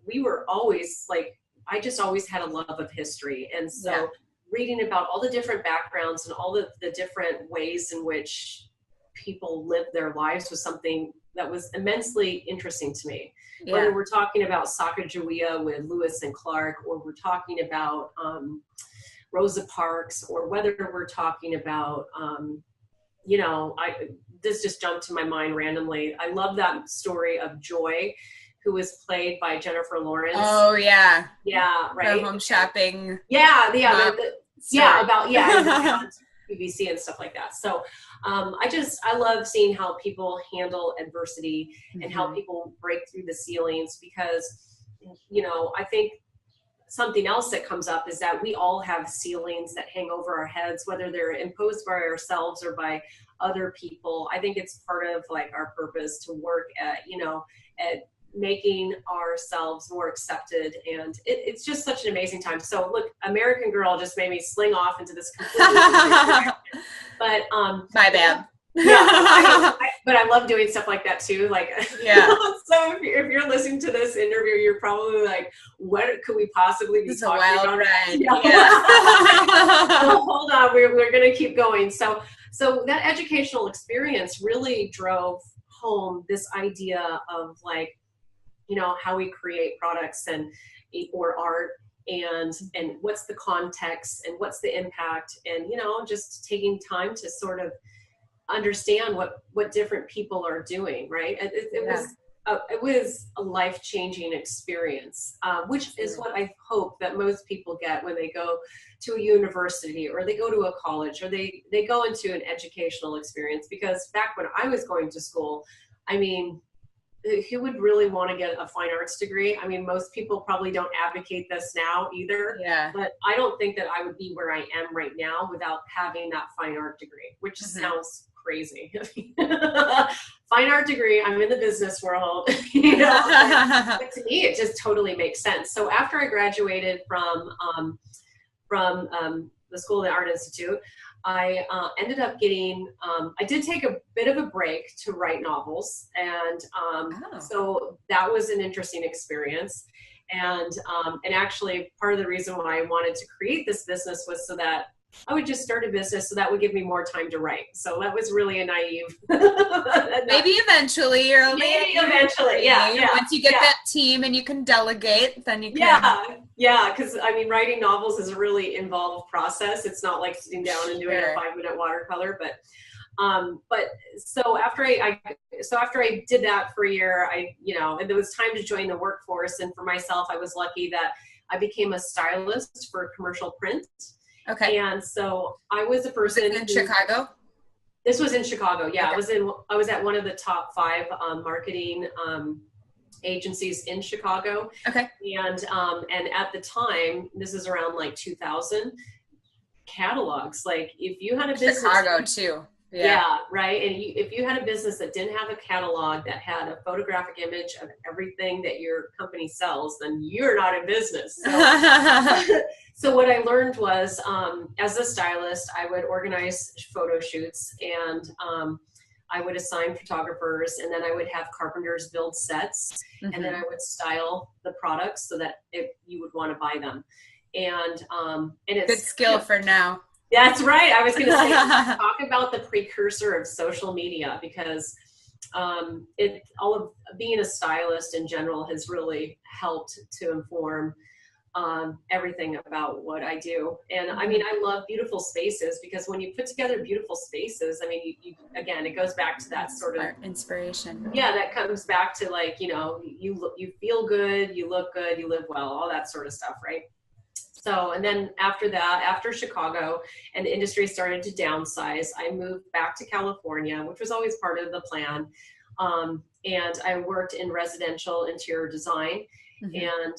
we were always like, I just always had a love of history. And so reading about all the different backgrounds and all the different ways in which people live their lives was something that was immensely interesting to me. Whether we're talking about Sacagawea with Lewis and Clark, or we're talking about Rosa Parks, or whether we're talking about, this just jumped to my mind randomly. I love that story of Joy, who was played by Jennifer Lawrence. Oh yeah. Yeah, right. The home shopping. About PVC and stuff like that. So I love seeing how people handle adversity and how people break through the ceilings, because I think something else that comes up is that we all have ceilings that hang over our heads, whether they're imposed by ourselves or by other people. I think it's part of like our purpose to work at making ourselves more accepted. And it's just such an amazing time. So look, American Girl just made me sling off into this completely different direction. But my bad. Yeah, but I love doing stuff like that too. Like, yeah. So if you're listening to this interview, you're probably like, what could we possibly be talking about? Ride. Yeah. So hold on, we're going to keep going. So that educational experience really drove home this idea of like, how we create products or art, and what's the context and what's the impact, and just taking time to sort of understand what different people are doing, right? It was a life-changing experience, which is what I hope that most people get when they go to a university or they go to a college or they go into an educational experience. Because back when I was going to school, I mean, who would really want to get a fine arts degree? I mean, most people probably don't advocate this now either. Yeah. But I don't think that I would be where I am right now without having that fine art degree, which sounds crazy. Fine art degree, I'm in the business world, but to me it just totally makes sense. So after I graduated from the School of the Art Institute, I ended up getting, I did take a bit of a break to write novels, and so that was an interesting experience. And actually part of the reason why I wanted to create this business was so that I would just start a business so that would give me more time to write. So that was really a naive. Maybe eventually. Maybe eventually, yeah. Once you get that team and you can delegate, then you can. Yeah, because I mean, writing novels is a really involved process. It's not like sitting down and doing a 5-minute watercolor. But so after I did that for a year, and there was time to join the workforce. And for myself, I was lucky that I became a stylist for commercial print. Okay. And so I was a person in Chicago. This was in Chicago. Yeah. Okay. I was at one of the top 5 marketing agencies in Chicago. Okay. And at the time, this is around like 2000, catalogs. Like if you had a business. Chicago too. Yeah, right. And if you had a business that didn't have a catalog that had a photographic image of everything that your company sells, then you're not in business. So, so what I learned was, as a stylist, I would organize photo shoots, and I would assign photographers, and then I would have carpenters build sets, and then I would style the products so that you would want to buy them. And it's good skill for now. That's right. I was going to say, talk about the precursor of social media, because all of being a stylist in general has really helped to inform everything about what I do. And I mean, I love beautiful spaces, because when you put together beautiful spaces, I mean, you again, it goes back to that sort of inspiration. Yeah, that comes back to like, you feel good, you look good, you live well, all that sort of stuff, right? So, and then after Chicago and the industry started to downsize, I moved back to California, which was always part of the plan. And I worked in residential interior design. And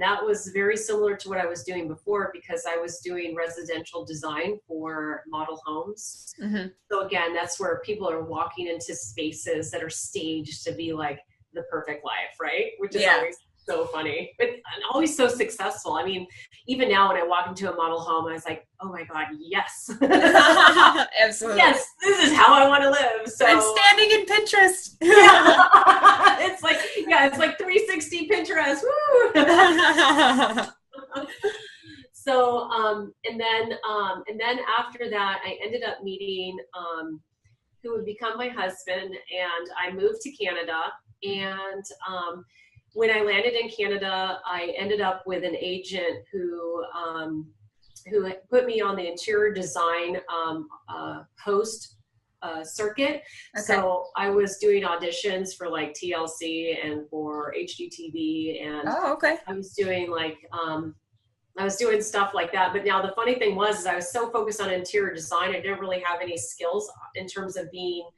that was very similar to what I was doing before, because I was doing residential design for model homes. So again, that's where people are walking into spaces that are staged to be like the perfect life, right? Which is always so funny, but always so successful. I mean, even now when I walk into a model home, I was like, oh my God, yes. Absolutely. Yes, this is how I want to live. So I'm standing in Pinterest. It's like 360 Pinterest. Woo! So, and then after that, I ended up meeting, who would become my husband, and I moved to Canada. And, when I landed in Canada, I ended up with an agent who put me on the interior design host circuit. Okay. So I was doing auditions for like TLC and for HGTV, and I was doing like I was doing stuff like that. But now the funny thing was I was so focused on interior design, I didn't really have any skills in terms of being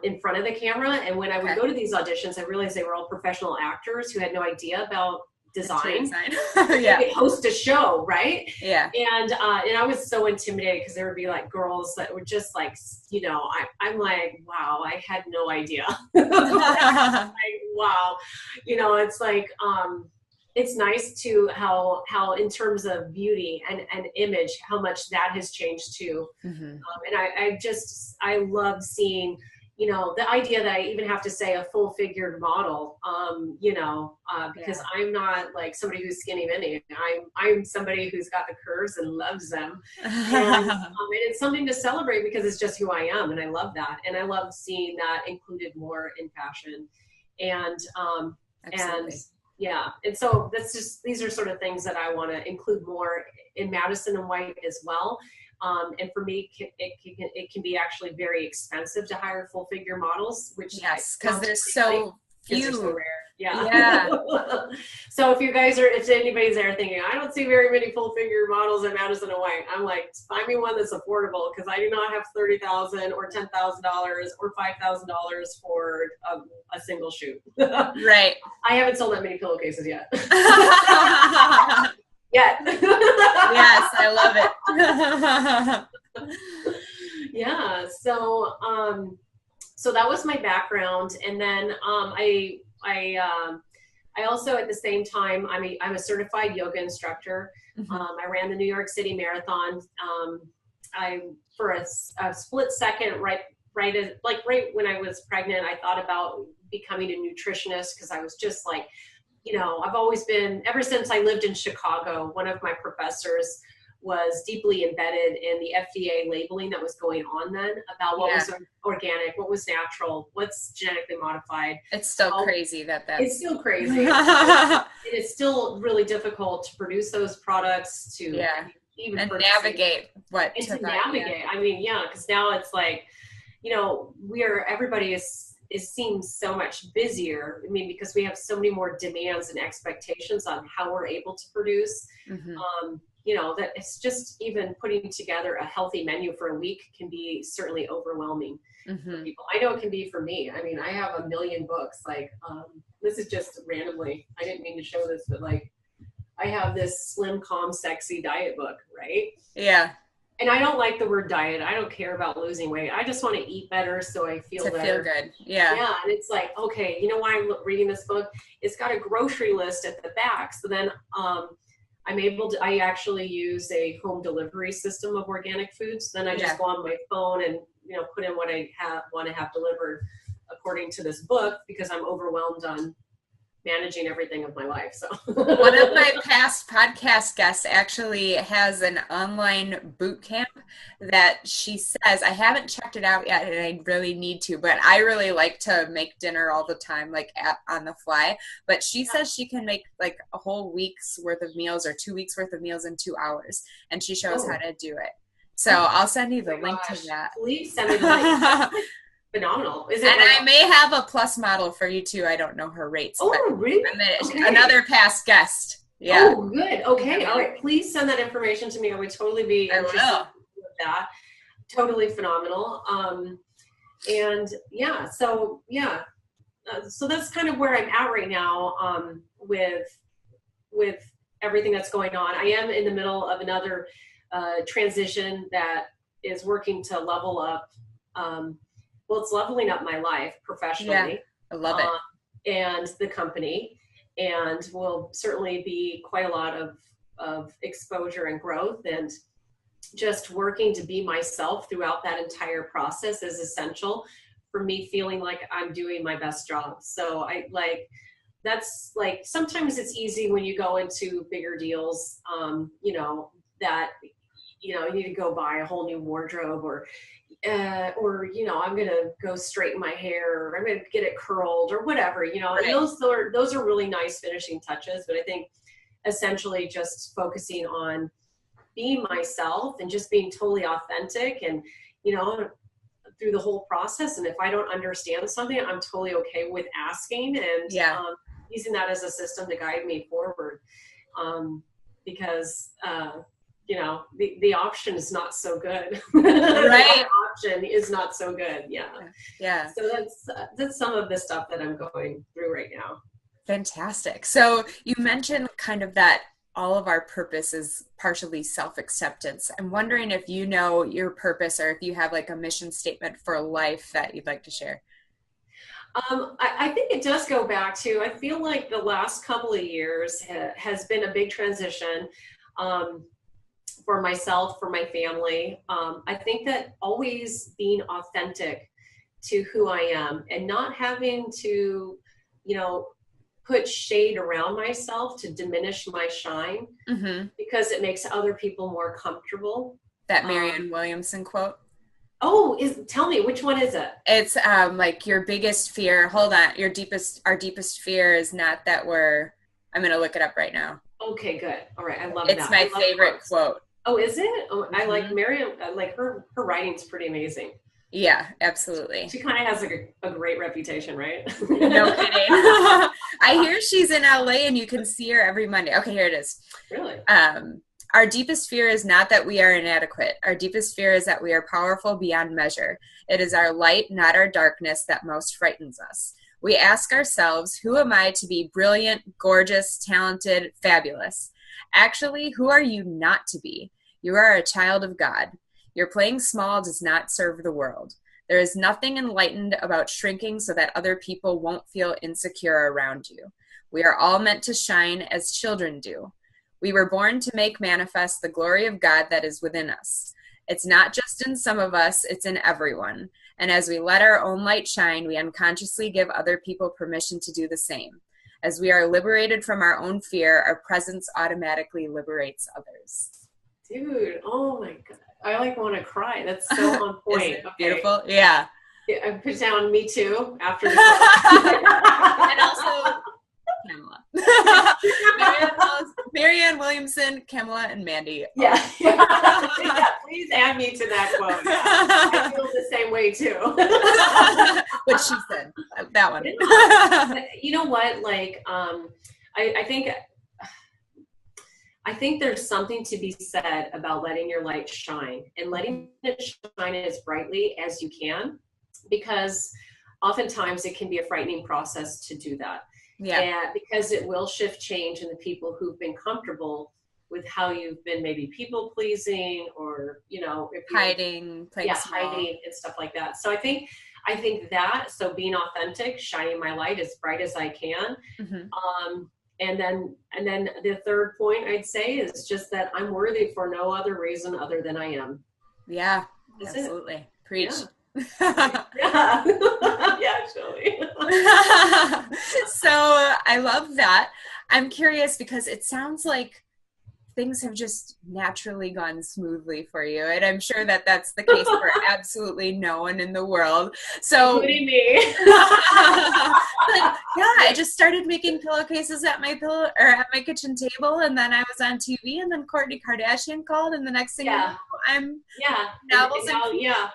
in front of the camera. And when I would go to these auditions, I realized they were all professional actors who had no idea about design. They could host a show, right? Yeah. And I was so intimidated, because there would be like girls that were just like, I'm like, wow, I had no idea like wow. It's like, it's nice to how in terms of beauty and image, how much that has changed too. And I love seeing, the idea that I even have to say a full figured model, because I'm not like somebody who's skinny mini. I'm somebody who's got the curves and loves them. And it's something to celebrate because it's just who I am. And I love that. And I love seeing that included more in fashion. And, Absolutely. and so these are sort of things that I want to include more in Madison and White as well. And for me, it can be actually very expensive to hire full figure models, which because there's so few. They're so rare. Yeah. So if anybody's there thinking, I don't see very many full figure models at Madison and White, I'm like, find me one that's affordable, because I do not have $30,000 or $10,000 or $5,000 for a single shoot. Right. I haven't sold that many pillowcases yet. Yet. Yes, I love it. Yeah. So that was my background, and then I also at the same time I'm a certified yoga instructor. I ran the New York City Marathon. For a split second, right when I was pregnant, I thought about becoming a nutritionist, because I was just like, I've always been, ever since I lived in Chicago, one of my professors was deeply embedded in the FDA labeling that was going on then about what was organic, what was natural, what's genetically modified. It's still crazy it's still crazy. It's still really difficult to produce those products, to even navigate what to navigate. I mean, because now it's like, everybody is seems so much busier. I mean, because we have so many more demands and expectations on how we're able to produce. That it's just even putting together a healthy menu for a week can be certainly overwhelming for people. I know it can be for me. I mean, I have 1 million books. Like, this is just randomly, I didn't mean to show this, but like, I have this Slim, Calm, Sexy diet book, right? Yeah. And I don't like the word diet. I don't care about losing weight. I just want to eat better so I feel better. Feel good. Yeah. Yeah. And it's like, okay, you know why I'm reading this book? It's got a grocery list at the back. So then I actually use a home delivery system of organic foods. Then I just go on my phone and, put in what I want to have delivered according to this book, because I'm overwhelmed on managing everything of my life. So one of my past podcast guests actually has an online boot camp that she says, I haven't checked it out yet and I really need to, but I really like to make dinner all the time, like on the fly. But she says she can make like a whole week's worth of meals or 2 weeks worth of meals in 2 hours. And she shows how to do it. So I'll send you the link to that. Please send me the link. Phenomenal. I may have a plus model for you too. I don't know her rates. Oh, really? Okay. Another past guest. Yeah. Oh, good. Okay. All right. Please send that information to me. I would totally be interested with that. Totally phenomenal. So that's kind of where I'm at right now with everything that's going on. I am in the middle of another transition that is working to level up. Well, it's leveling up my life professionally. Yeah, I love it. And the company, and will certainly be quite a lot of exposure and growth, and just working to be myself throughout that entire process is essential for me feeling like I'm doing my best job. So that's like, sometimes it's easy when you go into bigger deals, that, you need to go buy a whole new wardrobe, or I'm going to go straighten my hair, or I'm going to get it curled, or whatever, and those are really nice finishing touches. But I think essentially just focusing on being myself and just being totally authentic, and, through the whole process. And if I don't understand something, I'm totally okay with asking, and using that as a system to guide me forward. Because, the option is not so good. Right. The option is not so good. Yeah. Yeah. So that's some of the stuff that I'm going through right now. Fantastic. So you mentioned kind of that all of our purpose is partially self-acceptance. I'm wondering if you know your purpose, or if you have like a mission statement for life that you'd like to share. I think it does go back to, I feel like the last couple of years has been a big transition um, for myself, for my family. I think that always being authentic to who I am and not having to, you know, put shade around myself to diminish my shine Mm-hmm. because it makes other people more comfortable. That Um, Marianne Williamson quote. oh, tell me, which one is it? It's like your biggest fear. Hold on. Our deepest fear is not that I'm going to look it up right now. Okay, good. All right, I love It's that. I my love favorite quotes. quote. Oh, is it? Oh, I like Hmm. Miriam. Like her writing's pretty amazing. Yeah, absolutely. She kind of has like a great reputation, right? No kidding. I hear she's in LA and you can see her every Monday. Okay, here it is. Really? Um, our deepest fear is not that we are inadequate. Our deepest fear is that we are powerful beyond measure. It is our light, not our darkness, that most frightens us. We ask ourselves, who am I to be brilliant, gorgeous, talented, fabulous? Actually, who are you not to be? You are a child of God. Your playing small does not serve the world. There is nothing enlightened about shrinking so that other people won't feel insecure around you. We are all meant to shine as children do. We were born to make manifest the glory of God that is within us. It's not just in some of us, it's in everyone. And as we let our own light shine, we unconsciously give other people permission to do the same. As we are liberated from our own fear, our presence automatically liberates others. Dude, oh my God. I like want to cry. That's so on Isn't point. it Okay. beautiful? Yeah. Yeah, I put down me too after the And also Kamela. Marianne Williamson, Kamela, and Mandy. yeah. Yeah. Please add me to that quote. Yeah. I feel the same way too. What she said. That one. You know what? Like, I think there's something to be said about letting your light shine and letting it shine as brightly as you can, because oftentimes it can be a frightening process to do that. Yeah. And because it will shift change in the people who've been comfortable with how you've been maybe people pleasing, or, you know, if you're Hiding, playing small. hiding and stuff like that. So I think that, so being authentic, shining my light as bright as I can. Mm-hmm. And then the third point I'd say is just that I'm worthy for no other reason other than I am. Yeah, That's absolutely. it. Preach. Yeah. Yeah. Yeah, actually. So I love that. I'm curious because it sounds like things have just naturally gone smoothly for you. And I'm sure that that's the case for absolutely no one in the world. So, including me. like, yeah, I just started making pillowcases at my at my kitchen table, and then I was on TV, and then Kourtney Kardashian called, and the next thing you know, I'm novels and now, yeah.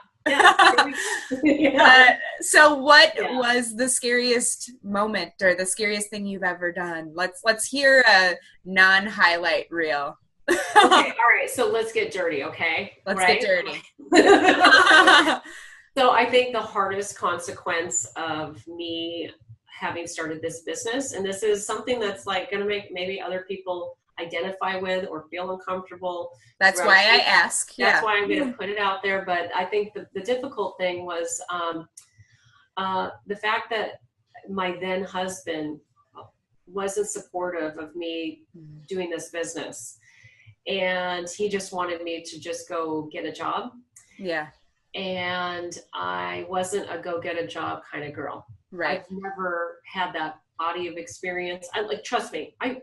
so what was the scariest moment or the scariest thing you've ever done? Let's hear a non-highlight reel. Okay, all right, so let's get dirty, okay? Let's get dirty. So I think the hardest consequence of me having started this business, and this is something that's like going to make maybe other people identify with or feel uncomfortable. That's why I ask. That's why I'm going to put it out there. But I think the difficult thing was the fact that my then husband wasn't supportive of me doing this business. And he just wanted me to just go get a job. Yeah. And I wasn't a go get a job kind of girl. Right. I've never had that body of experience. Trust me, I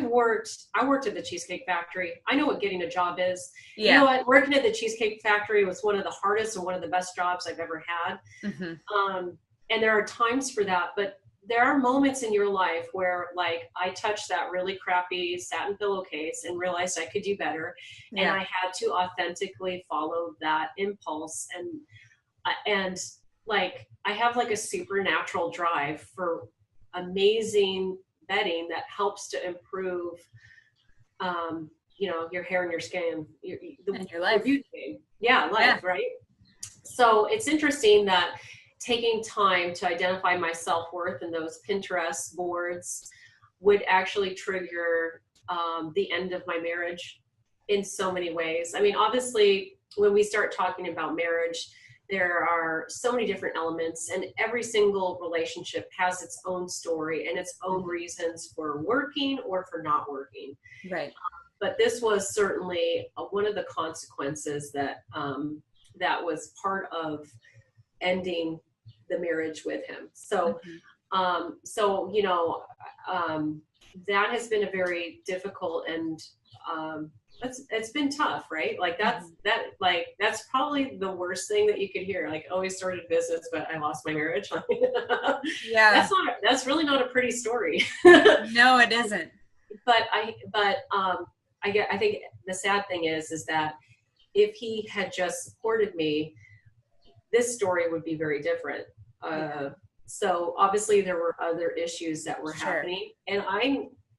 worked at the Cheesecake Factory. I know what getting a job is. Yeah. You know what? Working at the Cheesecake Factory was one of the hardest and one of the best jobs I've ever had. Mm-hmm. And there are times for that, but there are moments in your life where, like, I touched that really crappy satin pillowcase and realized I could do better. Yeah. And I had to authentically follow that impulse. And like, I have like a supernatural drive for amazing bedding that helps to improve, you know, your hair and your skin, your life. Yeah, life, yeah. Right? So it's interesting that taking time to identify my self-worth in those Pinterest boards would actually trigger the end of my marriage in so many ways. I mean, obviously, when we start talking about marriage, there are so many different elements, and every single relationship has its own story and its own reasons for working or for not working. Right. But this was certainly one of the consequences that that was part of ending the marriage with him. So, that has been a very difficult and it's been tough, right? Like that's probably the worst thing that you could hear. Like, oh, I started a business, but I lost my marriage. Yeah, that's really not a pretty story. No, it isn't. I think the sad thing is that if he had just supported me, this story would be very different. So obviously there were other issues that were happening, and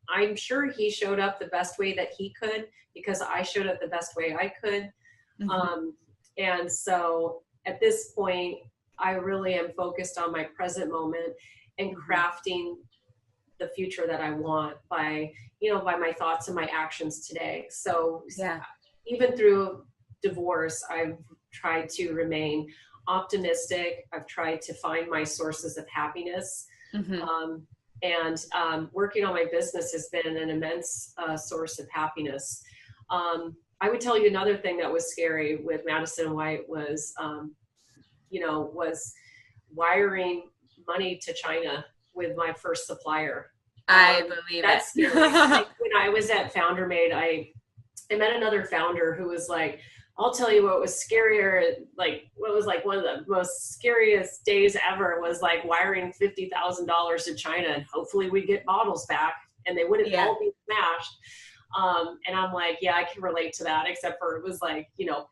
I'm sure he showed up the best way that he could, because I showed up the best way I could. And so at this point, I really am focused on my present moment and crafting the future that I want by my thoughts and my actions today. So even through divorce, I've tried to remain optimistic. I've tried to find my sources of happiness. And working on my business has been an immense source of happiness. I would tell you another thing that was scary with Madison White was wiring money to China with my first supplier. I believe that's it. Like, when I was at Founder Made, I met another founder who was like, I'll tell you what was scarier, like what was like one of the most scariest days ever was like wiring $50,000 to China, and hopefully we'd get bottles back and they wouldn't all be smashed. And I'm like, yeah, I can relate to that, except for it was like,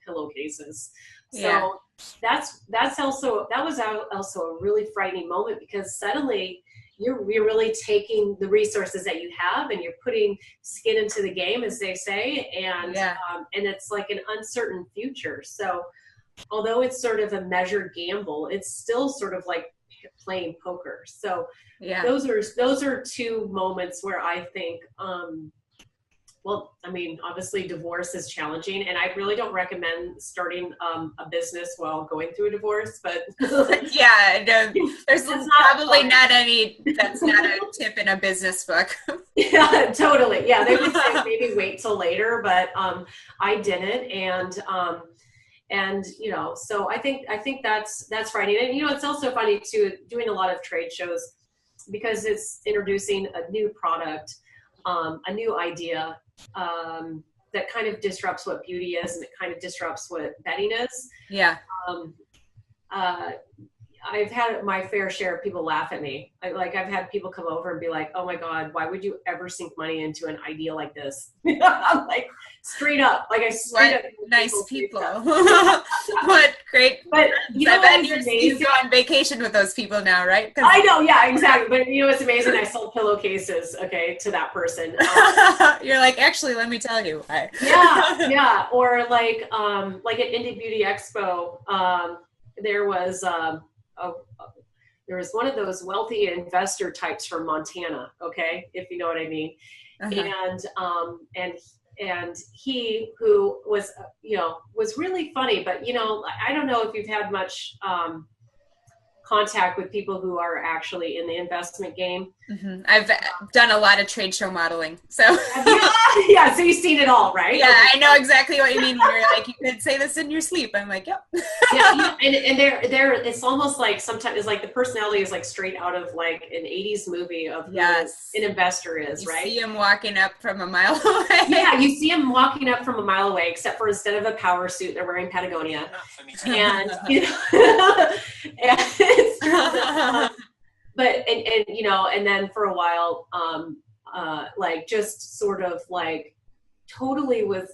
pillowcases. So that was also a really frightening moment, because suddenly you're really taking the resources that you have and you're putting skin into the game, as they say. And it's like an uncertain future. So although it's sort of a measured gamble, it's still sort of like playing poker. So those are two moments where I think, obviously divorce is challenging, and I really don't recommend starting a business while going through a divorce, but there's probably not that's not a tip in a business book. Yeah, totally. Yeah, they would say maybe wait till later, but I didn't, and so I think that's frightening. And it's also funny too, doing a lot of trade shows, because it's introducing a new product, a new idea, that kind of disrupts what beauty is, and it kind of disrupts what bedding is. I've had my fair share of people laugh at me. I've had people come over and be like, oh my God, why would you ever sink money into an idea like this? I'm like, straight up, nice people. What great. But I bet you go on vacation with those people now, right? I know, yeah, exactly. But it's amazing. I sold pillowcases, to that person. You're like, actually, let me tell you. Yeah. Or like at Indie Beauty Expo, there was one of those wealthy investor types from Montana, if you know what I mean. And he, who was was really funny, but I don't know if you've had much contact with people who are actually in the investment game. I've done a lot of trade show modeling, so yeah, so you've seen it all, right? Yeah, I know exactly what you mean when you're like, you could say this in your sleep. I'm like, yep. And they're it's almost like sometimes it's like the personality is like straight out of like an 80s movie of who an investor is, right? You see him walking up from a mile away. Yeah, you see him walking up from a mile away, except for instead of a power suit, they're wearing Patagonia. And and then for a while, just sort of like totally was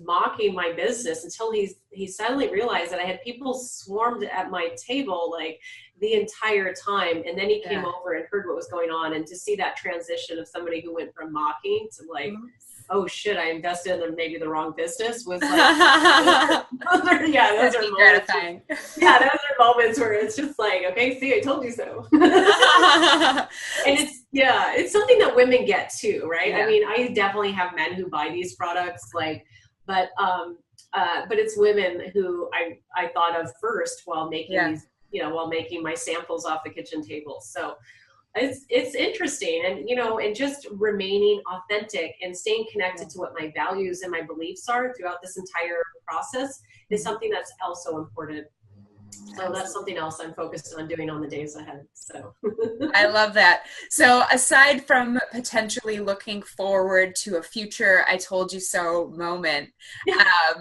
mocking my business, until he suddenly realized that I had people swarmed at my table like the entire time. And then he came over and heard what was going on, and to see that transition of somebody who went from mocking to like, oh shit, I invested in maybe the wrong business, was like, those are gratifying. Yeah, those are moments where it's just like, okay, see, I told you so. And it's something that women get too, right? I mean, I definitely have men who buy these products, but but it's women who I thought of first while making these, while making my samples off the kitchen table. So it's interesting, and and just remaining authentic and staying connected to what my values and my beliefs are throughout this entire process is something that's also important. So that's something else I'm focused on doing on the days ahead. So I love that. So aside from potentially looking forward to a future I told you so moment,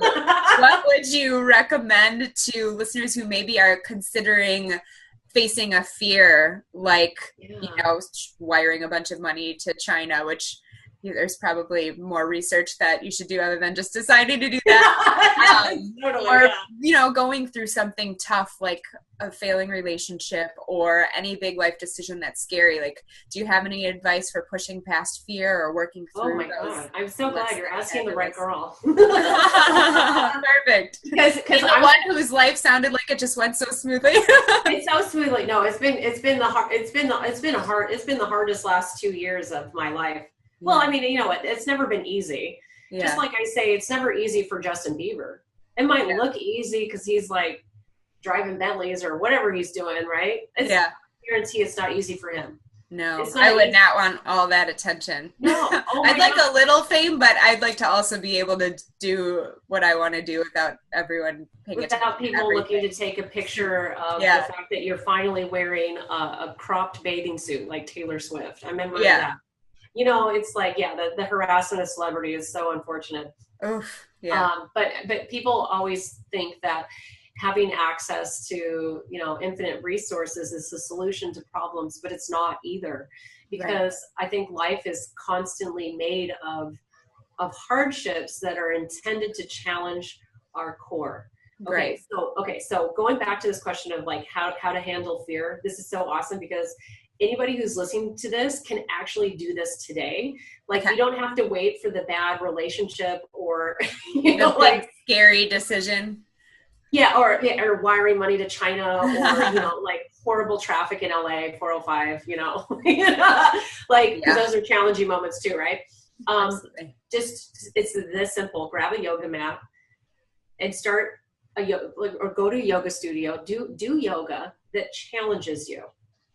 what would you recommend to listeners who maybe are considering facing a fear like, wiring a bunch of money to China, which there's probably more research that you should do other than just deciding to do that. Or going through something tough like a failing relationship or any big life decision that's scary. Like, do you have any advice for pushing past fear or working through Oh my God. I'm so glad you're asking the right girl. Perfect. Because the one whose life sounded like it just went so smoothly. It's so smoothly. No, it's been the hardest last 2 years of my life. Well, I mean, it's never been easy. Yeah. Just like I say, it's never easy for Justin Bieber. It might look easy because he's like driving Bentleys or whatever he's doing, right? I guarantee it's not easy for him. No, I would not want all that attention. No. I'd like a little fame, but I'd like to also be able to do what I want to do without everyone paying attention. Without people looking to take a picture of the fact that you're finally wearing a cropped bathing suit like Taylor Swift. I remember that. It's like, the harassment of celebrity is so unfortunate. Oof, yeah. But people always think that having access to, infinite resources is the solution to problems, but it's not either. Because I think life is constantly made of hardships that are intended to challenge our core. Okay, so going back to this question of like how to handle fear, this is so awesome because anybody who's listening to this can actually do this today. Like, you don't have to wait for the bad relationship or, like scary decision. Yeah. Or wiring money to China or, like horrible traffic in LA, 405, those are challenging moments too. Right. It's this simple. Grab a yoga mat and start or go to a yoga studio, do yoga that challenges you.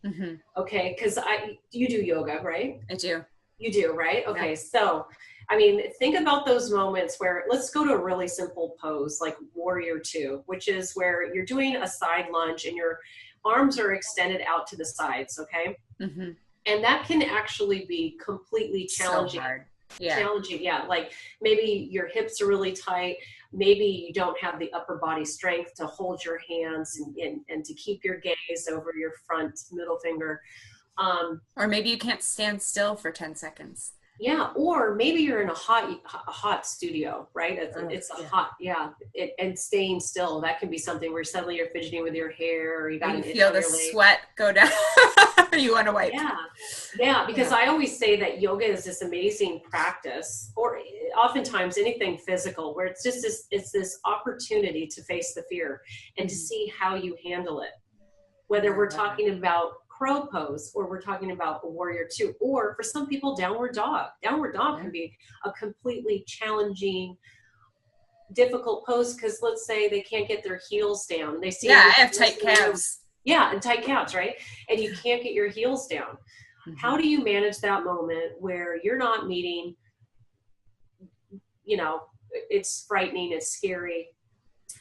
Mm-hmm. Okay, because you do yoga, right? I do. You do, right? Okay, so I mean, think about those moments where let's go to a really simple pose like Warrior Two, which is where you're doing a side lunge and your arms are extended out to the sides. Okay, and that can actually be completely challenging. So hard. Challenging, like maybe your hips are really tight, maybe you don't have the upper body strength to hold your hands and to keep your gaze over your front middle finger, or maybe you can't stand still for 10 seconds. Or maybe you're in a hot studio, right? It's hot, and staying still, that can be something where suddenly you're fidgeting with your hair, or you got to feel the sweat go down. You want to wipe. Because I always say that yoga is this amazing practice, or oftentimes anything physical, where it's just this opportunity to face the fear and to see how you handle it. Whether we're talking about crow pose, or we're talking about a Warrior Two, or for some people, downward dog. Downward dog can be a completely challenging, difficult pose because let's say they can't get their heels down. They see I have tight calves. And tight calves, right? And you can't get your heels down. Mm-hmm. How do you manage that moment where you're not meeting, it's frightening, it's scary.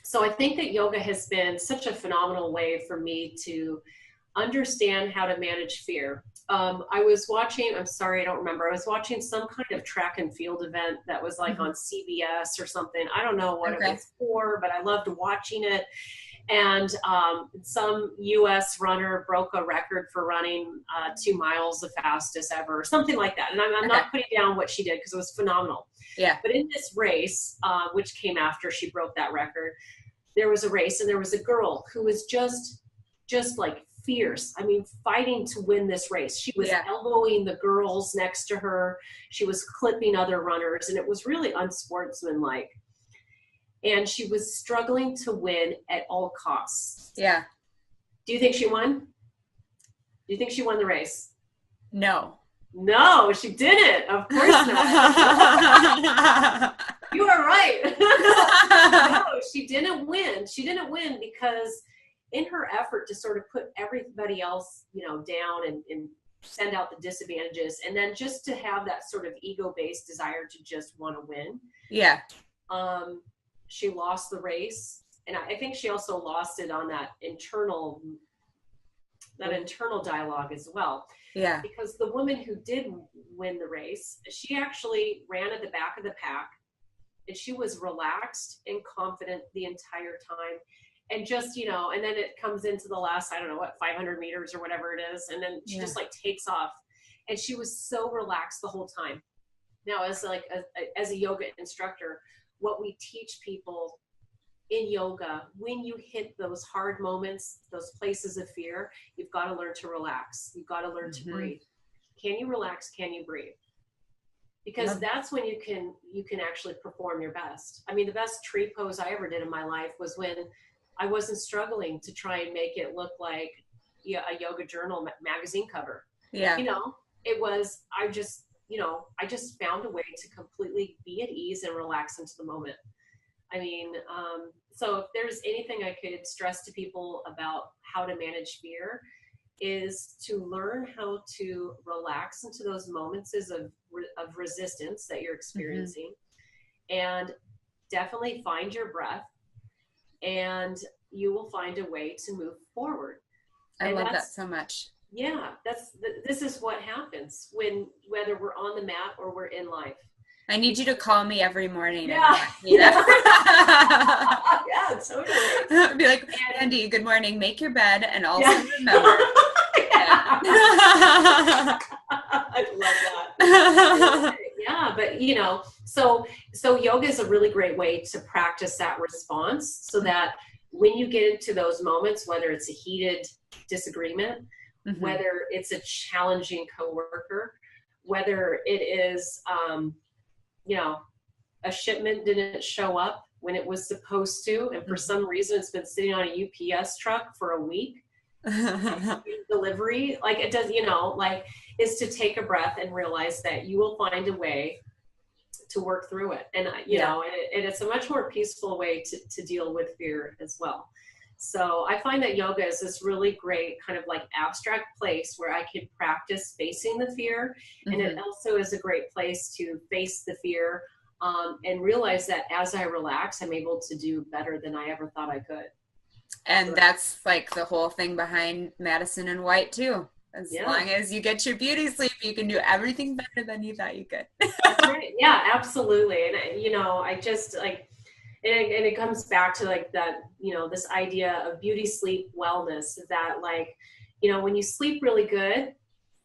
So I think that yoga has been such a phenomenal way for me to understand how to manage fear. I was watching some kind of track and field event that was like on CBS or something. I don't know what it was for, but I loved watching it. And some U.S. runner broke a record for running 2 miles the fastest ever, or something like that. And I'm not putting down what she did because it was phenomenal. Yeah. But in this race, which came after she broke that record, there was a race and there was a girl who was just like fierce. I mean, fighting to win this race. She was elbowing the girls next to her. She was clipping other runners, and it was really unsportsmanlike. And she was struggling to win at all costs. Yeah. Do you think she won? Do you think she won the race? No. No, she didn't. Of course not. You are right. No, she didn't win. She didn't win because in her effort to sort of put everybody else, down and send out the disadvantages, and then just to have that sort of ego-based desire to just want to win. Yeah. She lost the race. And I think she also lost it on that internal dialogue as well. Yeah. Because the woman who did win the race, she actually ran at the back of the pack, and she was relaxed and confident the entire time. And just, and then it comes into the last, 500 meters or whatever it is. And then she just like takes off, and she was so relaxed the whole time. Now, as a yoga instructor, what we teach people in yoga, when you hit those hard moments, those places of fear, you've got to learn to relax. You've got to learn to breathe. Can you relax? Can you breathe? Because that's when you can actually perform your best. I mean, the best tree pose I ever did in my life was when I wasn't struggling to try and make it look like a yoga journal magazine cover. Yeah. It was, I just found a way to completely be at ease and relax into the moment. I mean, so if there's anything I could stress to people about how to manage fear, is to learn how to relax into those moments of resistance that you're experiencing, and definitely find your breath, and you will find a way to move forward. I love that so much. Yeah, this is what happens whether we're on the mat or we're in life. I need you to call me every morning. Yeah. Yeah, totally. Be like, Andy, good morning. Make your bed, and also remember. I love that. Yeah, but so yoga is a really great way to practice that response, so that when you get into those moments, whether it's a heated disagreement, whether it's a challenging coworker, whether it is a shipment didn't show up when it was supposed to, and for some reason it's been sitting on a UPS truck for a week. Delivery, like it does, is to take a breath and realize that you will find a way to work through it. And, and it's a much more peaceful way to deal with fear as well. So I find that yoga is this really great kind of like abstract place where I can practice facing the fear. And it also is a great place to face the fear and realize that as I relax, I'm able to do better than I ever thought I could. And that's like the whole thing behind Madison and White too. As long as you get your beauty sleep, you can do everything better than you thought you could. That's right. Yeah, absolutely. And I just like, and it comes back to like that, this idea of beauty, sleep, wellness, that like, when you sleep really good,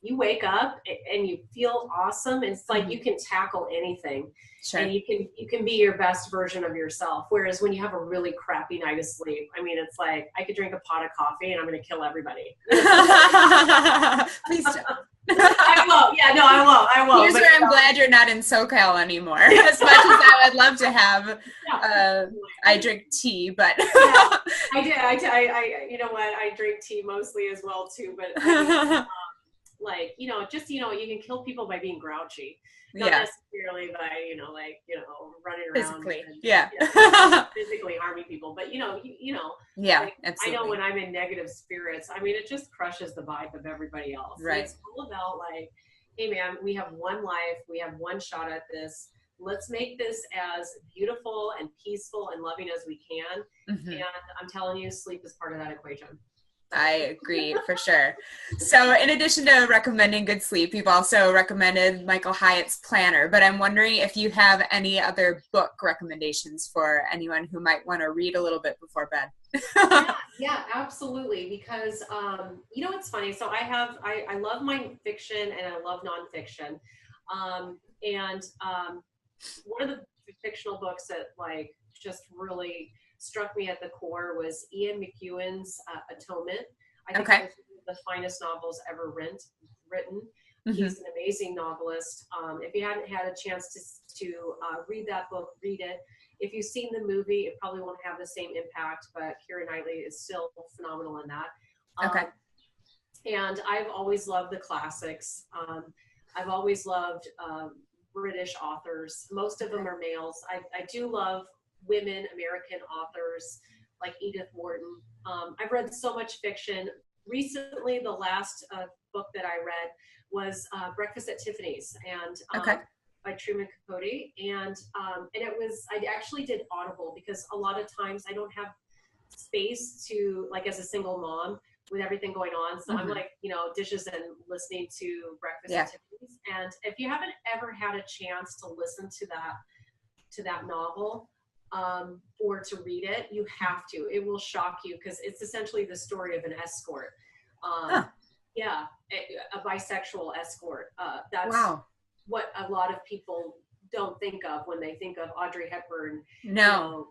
you wake up and you feel awesome. It's like you can tackle anything. Sure. And you can be your best version of yourself. Whereas when you have a really crappy night of sleep, I mean, it's like I could drink a pot of coffee and I'm going to kill everybody. Please don't. I won't. Yeah, no, I won't. Here's where I'm glad you're not in SoCal anymore. As much as I would love to have, I drink tea, but I did. I you know what? I drink tea mostly as well too. But you can kill people by being grouchy, not necessarily by running around physically, physically harming people. But absolutely. I know when I'm in negative spirits, I mean, it just crushes the vibe of everybody else. Right. It's all about like, hey man, we have one life, we have one shot at this. Let's make this as beautiful and peaceful and loving as we can. And I'm telling you, sleep is part of that equation. I agree for sure. So in addition to recommending good sleep, you've also recommended Michael Hyatt's Planner, but I'm wondering if you have any other book recommendations for anyone who might want to read a little bit before bed. Yeah, absolutely. Because, it's funny. So I love my fiction and I love nonfiction. One of the fictional books that like just really struck me at the core was Ian McEwan's Atonement. I think it was one of the finest novels ever written. He's an amazing novelist. If you hadn't had a chance to read that book, read it. If you've seen the movie, it probably won't have the same impact, but Keira Knightley is still phenomenal in that. And I've always loved the classics. I've always loved British authors. Most of them are males. I do love women, American authors like Edith Wharton. I've read so much fiction. Recently, the last book that I read was Breakfast at Tiffany's, and by Truman Capote, and it was, I actually did Audible because a lot of times I don't have space to, like, as a single mom with everything going on, so I'm like, you know, dishes and listening to Breakfast at Tiffany's. And if you haven't ever had a chance to listen to that novel, or to read it, you have to. It will shock you because it's essentially the story of an escort. Yeah, a bisexual escort. That's what a lot of people don't think of when they think of Audrey Hepburn. No. You know,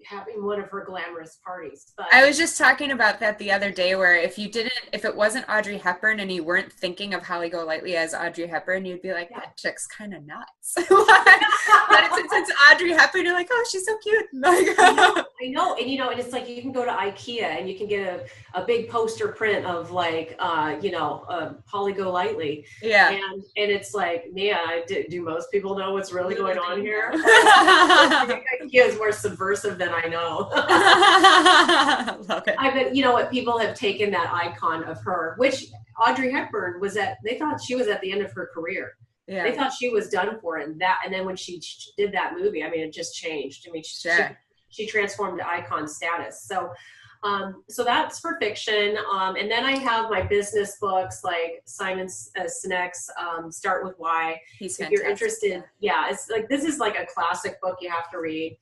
having one of her glamorous parties. But I was just talking about that the other day, where if it wasn't Audrey Hepburn and you weren't thinking of Holly Golightly as Audrey Hepburn, you'd be like, that chick's kind of nuts. But since it's Audrey Hepburn, you're like, oh, she's so cute. Like, I know. And you know, and it's like you can go to IKEA and you can get a big poster print of, like, Holly Golightly. Yeah. And it's like, man, do most people know what's really going on here? I think IKEA is more subversive than I know. Love it. I bet, you know what, people have taken that icon of her, which Audrey Hepburn they thought she was at the end of her career. Yeah. They thought she was done for it. And then when she did that movie, I mean, it just changed. I mean, she transformed to icon status. So that's for fiction. And then I have my business books, like Simon Sinek's Start With Why. He's fantastic. If you're interested, it's like, this is like a classic book you have to read.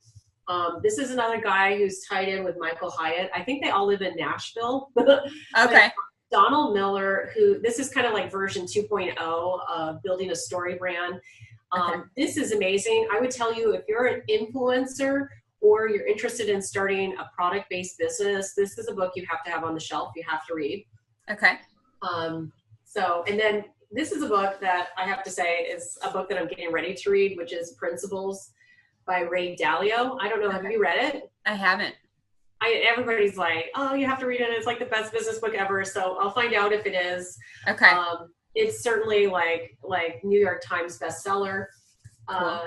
This is another guy who's tied in with Michael Hyatt. I think they all live in Nashville. Okay. Donald Miller, this is kind of like version 2.0 of building a story brand. This is amazing. I would tell you, if you're an influencer or you're interested in starting a product-based business, this is a book you have to have on the shelf. You have to read. Okay. And then this is a book that I have to say is a book that I'm getting ready to read, which is Principles by Ray Dalio. I don't know. Have you read it? I haven't. Everybody's like, oh, you have to read it. It's like the best business book ever. So I'll find out if it is. Okay. It's certainly like New York Times bestseller. Cool.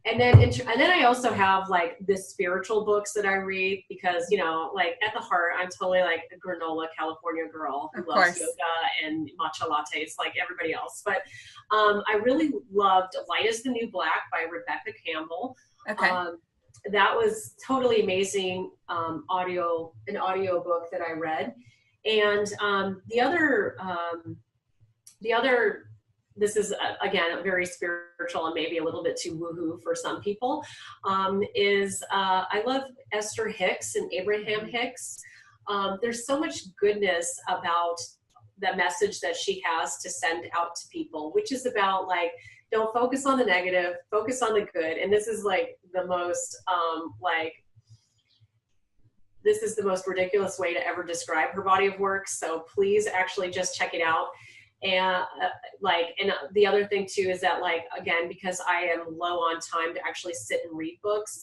And then I also have like the spiritual books that I read because, you know, like at the heart, I'm totally like a granola California girl who loves yoga and matcha lattes like everybody else. But I really loved Light is the New Black by Rebecca Campbell. Okay. That was totally amazing audio book that I read. And the other, this is again very spiritual and maybe a little bit too woohoo for some people, is I love Esther Hicks and Abraham Hicks. There's so much goodness about the message that she has to send out to people, which is about like, don't focus on the negative, focus on the good. And this is like the most, this is the most ridiculous way to ever describe her body of work. So please actually just check it out. And and the other thing too, is that like, again, because I am low on time to actually sit and read books,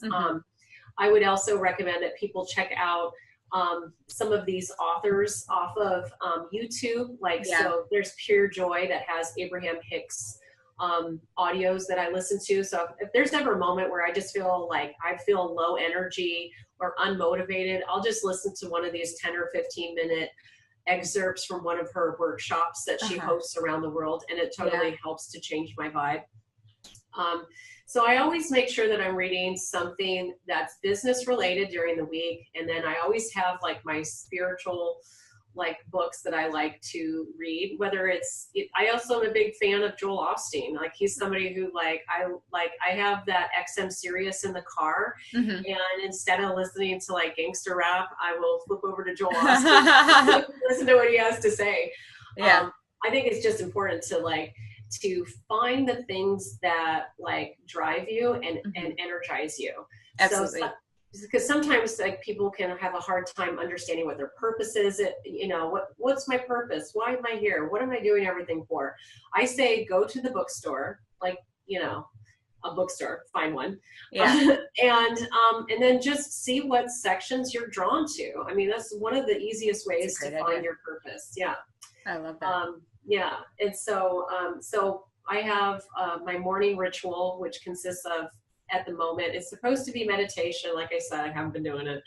I would also recommend that people check out some of these authors off of YouTube. So there's Pure Joy that has Abraham Hicks audios that I listen to. So if there's ever a moment where I just feel like I feel low energy or unmotivated, I'll just listen to one of these 10 or 15 minute excerpts from one of her workshops that she hosts around the world, and it totally helps to change my vibe. So I always make sure that I'm reading something that's business related during the week, and then I always have like my spiritual books that I like to read. I also am a big fan of Joel Osteen. Like, he's somebody who I have that XM Sirius in the car, and instead of listening to like gangster rap, I will flip over to Joel Osteen, listen to what he has to say. I think it's just important to find the things that drive you and energize you. Absolutely. So, because sometimes people can have a hard time understanding what their purpose is. What's my purpose? Why am I here? What am I doing everything for? I say, go to the bookstore, a bookstore, find one. Yeah. And then just see what sections you're drawn to. I mean, that's one of the easiest ways to find your purpose. Yeah. I love that. Yeah. And so I have my morning ritual, which consists of, at the moment, it's supposed to be meditation. Like I said, I haven't been doing it.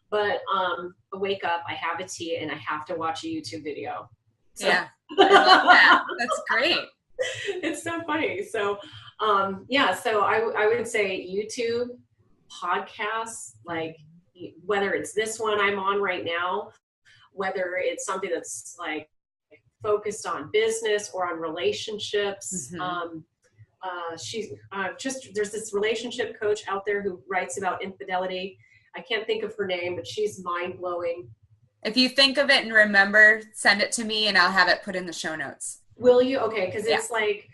But I wake up, I have a tea, and I have to watch a YouTube video. So. Yeah, I love that. That's great. It's so funny. So, so I would say YouTube, podcasts, like whether it's this one I'm on right now, whether it's something that's like focused on business or on relationships. There's this relationship coach out there who writes about infidelity. I can't think of her name, but she's mind-blowing. If you think of it and remember, send it to me and I'll have it put in the show notes. Will you? Okay, because it's like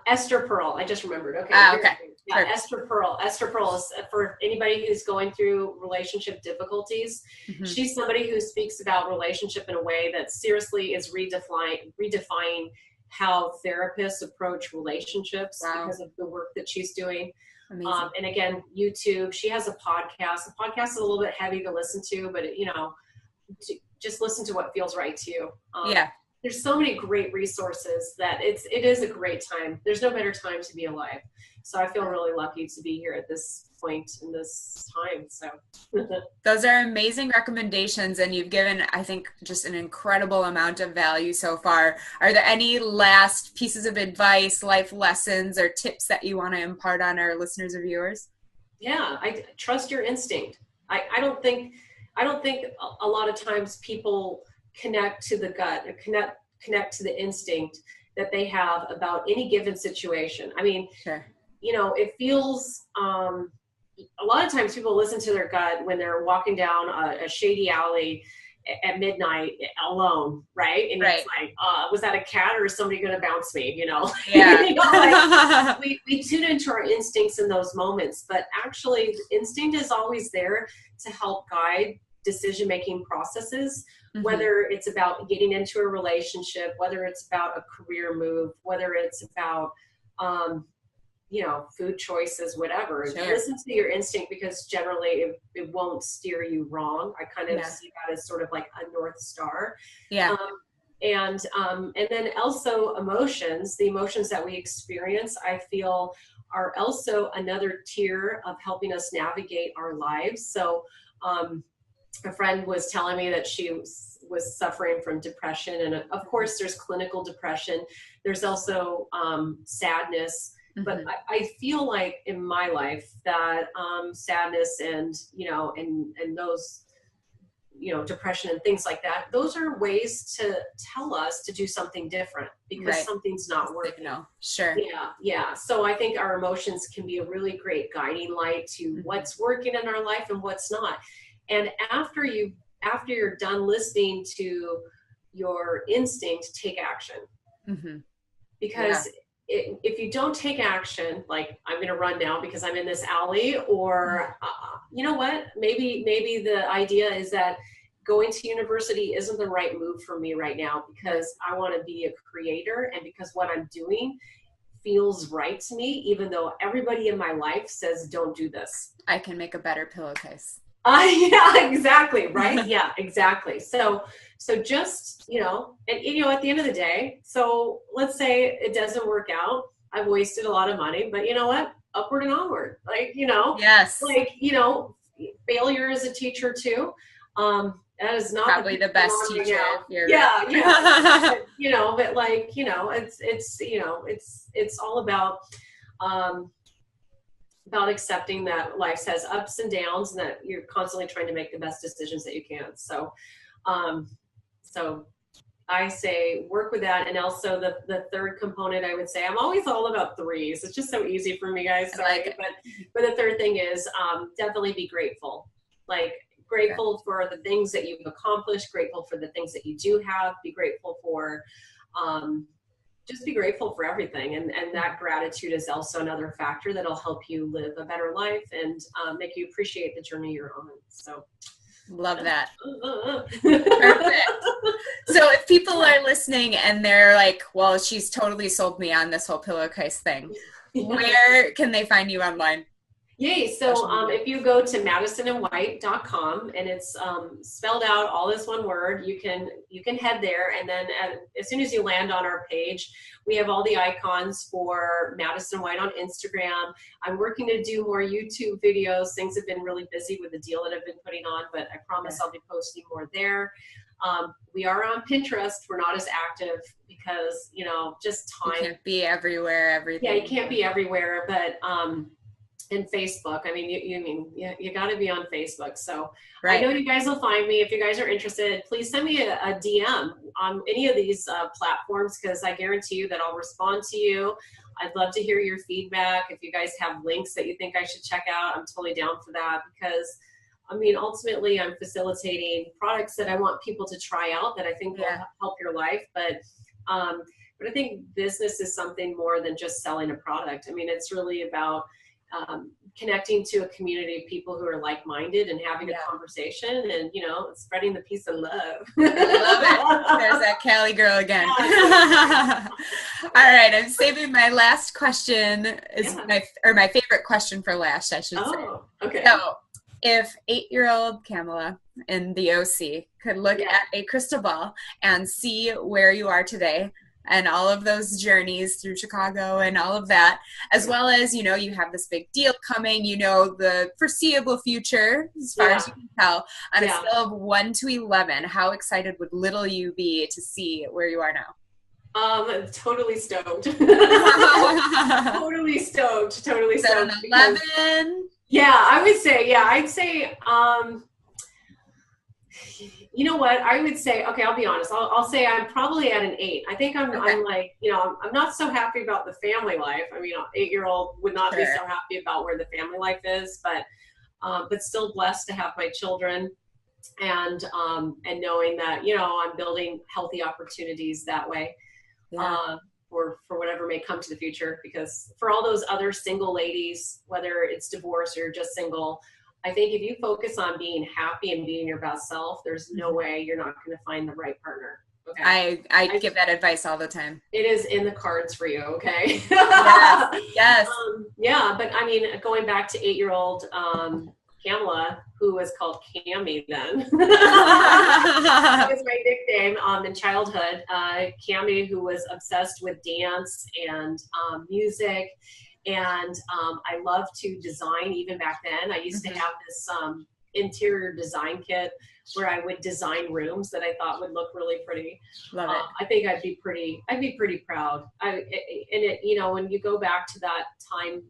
Esther Pearl. I just remembered. Okay. Okay. Yeah, perfect. Esther Pearl. Esther Pearl is for anybody who's going through relationship difficulties. She's somebody who speaks about relationship in a way that seriously is redefining how therapists approach relationships because of the work that she's doing. And again, YouTube. She has a podcast. The podcast is a little bit heavy to listen to, but just listen to what feels right to you. There's so many great resources that it is a great time. There's no better time to be alive. So I feel really lucky to be here at this point in this time. So those are amazing recommendations, and you've given, I think, just an incredible amount of value so far. Are there any last pieces of advice, life lessons, or tips that you want to impart on our listeners or viewers? Yeah, I trust your instinct. I don't think a lot of times people connect to the gut or connect to the instinct that they have about any given situation. I mean, sure. It feels, a lot of times people listen to their gut when they're walking down a shady alley at midnight alone, right? And it's like, was that a cat or is somebody going to bounce me? Yeah. We tune into our instincts in those moments, but actually instinct is always there to help guide decision-making processes, whether it's about getting into a relationship, whether it's about a career move, whether it's about, food choices, whatever. Sure. Listen to your instinct because generally it won't steer you wrong. I kind of see that as sort of like a North Star. Yeah. And then also emotions, the emotions that we experience, I feel are also another tier of helping us navigate our lives. So, a friend was telling me that she was suffering from depression. And of course there's clinical depression. There's also sadness. But I feel like in my life that sadness and those, depression and things like that, those are ways to tell us to do something different because something's not working. Sure. Yeah. So I think our emotions can be a really great guiding light to what's working in our life and what's not. And after you're done listening to your instinct, take action. Because if you don't take action, like I'm going to run now because I'm in this alley, or you know what, maybe the idea is that going to university isn't the right move for me right now because I want to be a creator and because what I'm doing feels right to me, even though everybody in my life says don't do this. I can make a better pillowcase. Yeah, exactly. Right. Yeah, exactly. So just, and at the end of the day, so let's say it doesn't work out. I've wasted a lot of money, but you know what? Upward and onward. Yes. Failure is a teacher too. That is not probably the best teacher. Yeah. But it's all about accepting that life has ups and downs and that you're constantly trying to make the best decisions that you can. So I say work with that. And also the third component, I would say, I'm always all about threes. It's just so easy for me, guys. Sorry. But the third thing is definitely be grateful. Grateful for the things that you've accomplished, grateful for the things that you do have, be grateful for, just be grateful for everything. And that gratitude is also another factor that'll help you live a better life and make you appreciate the journey you're on. So love that. Perfect. So if people are listening and they're like, well, she's totally sold me on this whole pillowcase thing, where can they find you online? Yay. So if you go to madisonandwhite.com and it's spelled out all this one word, you can head there. And then as soon as you land on our page, we have all the icons for Madison White on Instagram. I'm working to do more YouTube videos. Things have been really busy with the deal that I've been putting on, but I promise I'll be posting more there. We are on Pinterest. We're not as active because, just time. You can't be everywhere, everything. Yeah, you can't be everywhere, but and Facebook. I mean, you got to be on Facebook. So I know you guys will find me. If you guys are interested, please send me a DM on any of these platforms, because I guarantee you that I'll respond to you. I'd love to hear your feedback. If you guys have links that you think I should check out, I'm totally down for that, because ultimately I'm facilitating products that I want people to try out that I think will help your life. But I think business is something more than just selling a product. I mean, it's really about connecting to a community of people who are like-minded and having a conversation and, spreading the peace and love. I love it. There's that Cali girl again. All right. I'm saving my last question my favorite question for last, I should say. Okay. So if 8-year-old Kamela in the OC could look at a crystal ball and see where you are today, and all of those journeys through Chicago and all of that, as well as, you have this big deal coming, the foreseeable future, as far as you can tell, on a scale of 1 to 11, how excited would little you be to see where you are now? Totally stoked. Totally stoked. Is that an 11? I'd say, you know what? I would say, okay, I'll be honest. I'll say I'm probably at an 8. I think I'm like, I'm not so happy about the family life. I mean, 8-year-old would not be so happy about where the family life is, but still blessed to have my children and knowing that, I'm building healthy opportunities that way. For whatever may come to the future, because for all those other single ladies, whether it's divorce or just single, I think if you focus on being happy and being your best self, there's no way you're not going to find the right partner. Okay. I give that advice all the time. It is in the cards for you. Okay. Yes. But I mean, going back to 8-year-old Kamela, who was called Cammy then. That was my nickname in childhood. Cammy, who was obsessed with dance and music. And I love to design even back then. I used to have this interior design kit where I would design rooms that I thought would look really pretty. Love it. I think I'd be pretty proud. When you go back to that time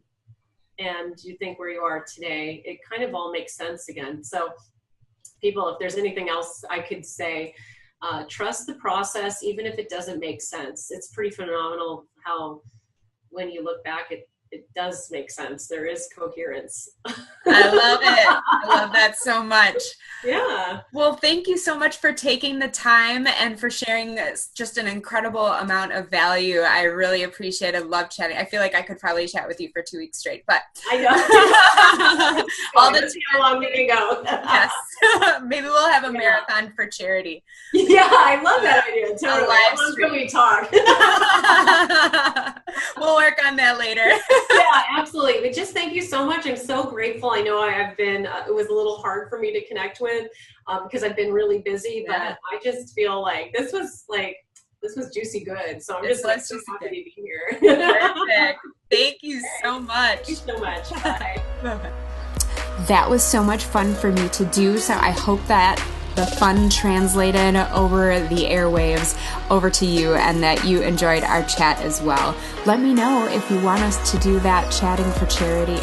and you think where you are today, it kind of all makes sense again. So people, if there's anything else I could say, trust the process, even if it doesn't make sense. It's pretty phenomenal how when you look back, it does make sense. There is coherence. I love it. I love that so much. Yeah. Well, thank you so much for taking the time and for sharing just an incredible amount of value. I really appreciate it. Love chatting. I feel like I could probably chat with you for 2 weeks straight, but I know. all the how long we can go. Yes. Maybe we'll have a marathon for charity. Yeah, I love that idea. Totally. How long can we talk? We'll work on that later. Yeah, absolutely. But just thank you so much. I'm so grateful. I know I've been, it was a little hard for me to connect with because I've been really busy, but I just feel like this was juicy good. So I'm just so happy to be here. Perfect. Thank you so much. Thank you so much. Bye. Bye-bye. That was so much fun for me to do, so I hope that the fun translated over the airwaves over to you and that you enjoyed our chat as well. Let me know if you want us to do that chatting for charity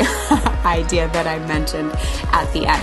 idea that I mentioned at the end.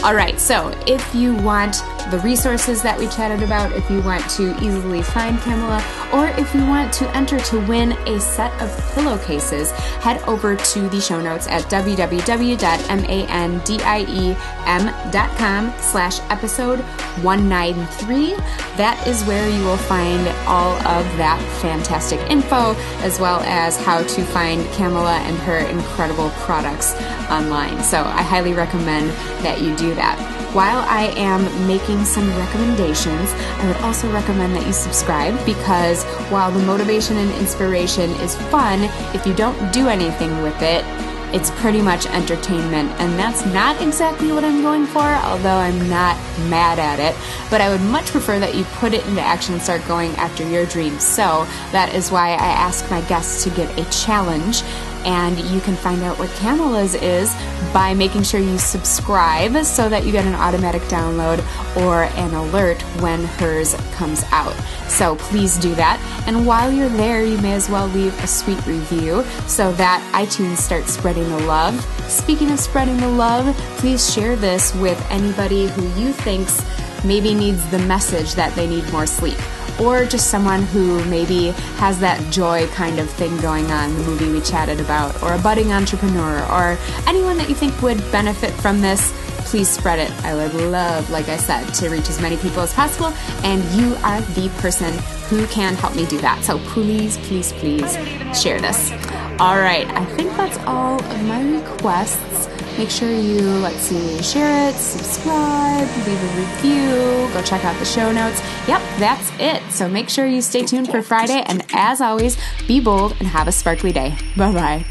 All right, so if you want the resources that we chatted about, if you want to easily find Kamela, or if you want to enter to win a set of pillowcases, head over to the show notes at www.mandiem.com/episode 193. That is where you will find all of that fantastic info, as well as how to find Kamela and her incredible products online. So I highly recommend that you do that. While I am making some recommendations, I would also recommend that you subscribe, because while the motivation and inspiration is fun, if you don't do anything with it, It's pretty much entertainment, and that's not exactly what I'm going for, although I'm not mad at it. But I would much prefer that you put it into action and start going after your dreams. So that is why I ask my guests to give a challenge. And you can find out what Kamela's is by making sure you subscribe so that you get an automatic download or an alert when hers comes out. So please do that. And while you're there, you may as well leave a sweet review so that iTunes starts spreading the love. Speaking of spreading the love, please share this with anybody who you think's maybe needs the message that they need more sleep, or just someone who maybe has that joy kind of thing going on, the movie we chatted about, or a budding entrepreneur, or anyone that you think would benefit from this. Please spread it. I would love, like I said, to reach as many people as possible, and you are the person who can help me do that. So please, please, please share this. All right, I think that's all of my requests. Make sure you, share it, subscribe, leave a review, go check out the show notes. Yep, that's it. So make sure you stay tuned for Friday, and as always, be bold and have a sparkly day. Bye-bye.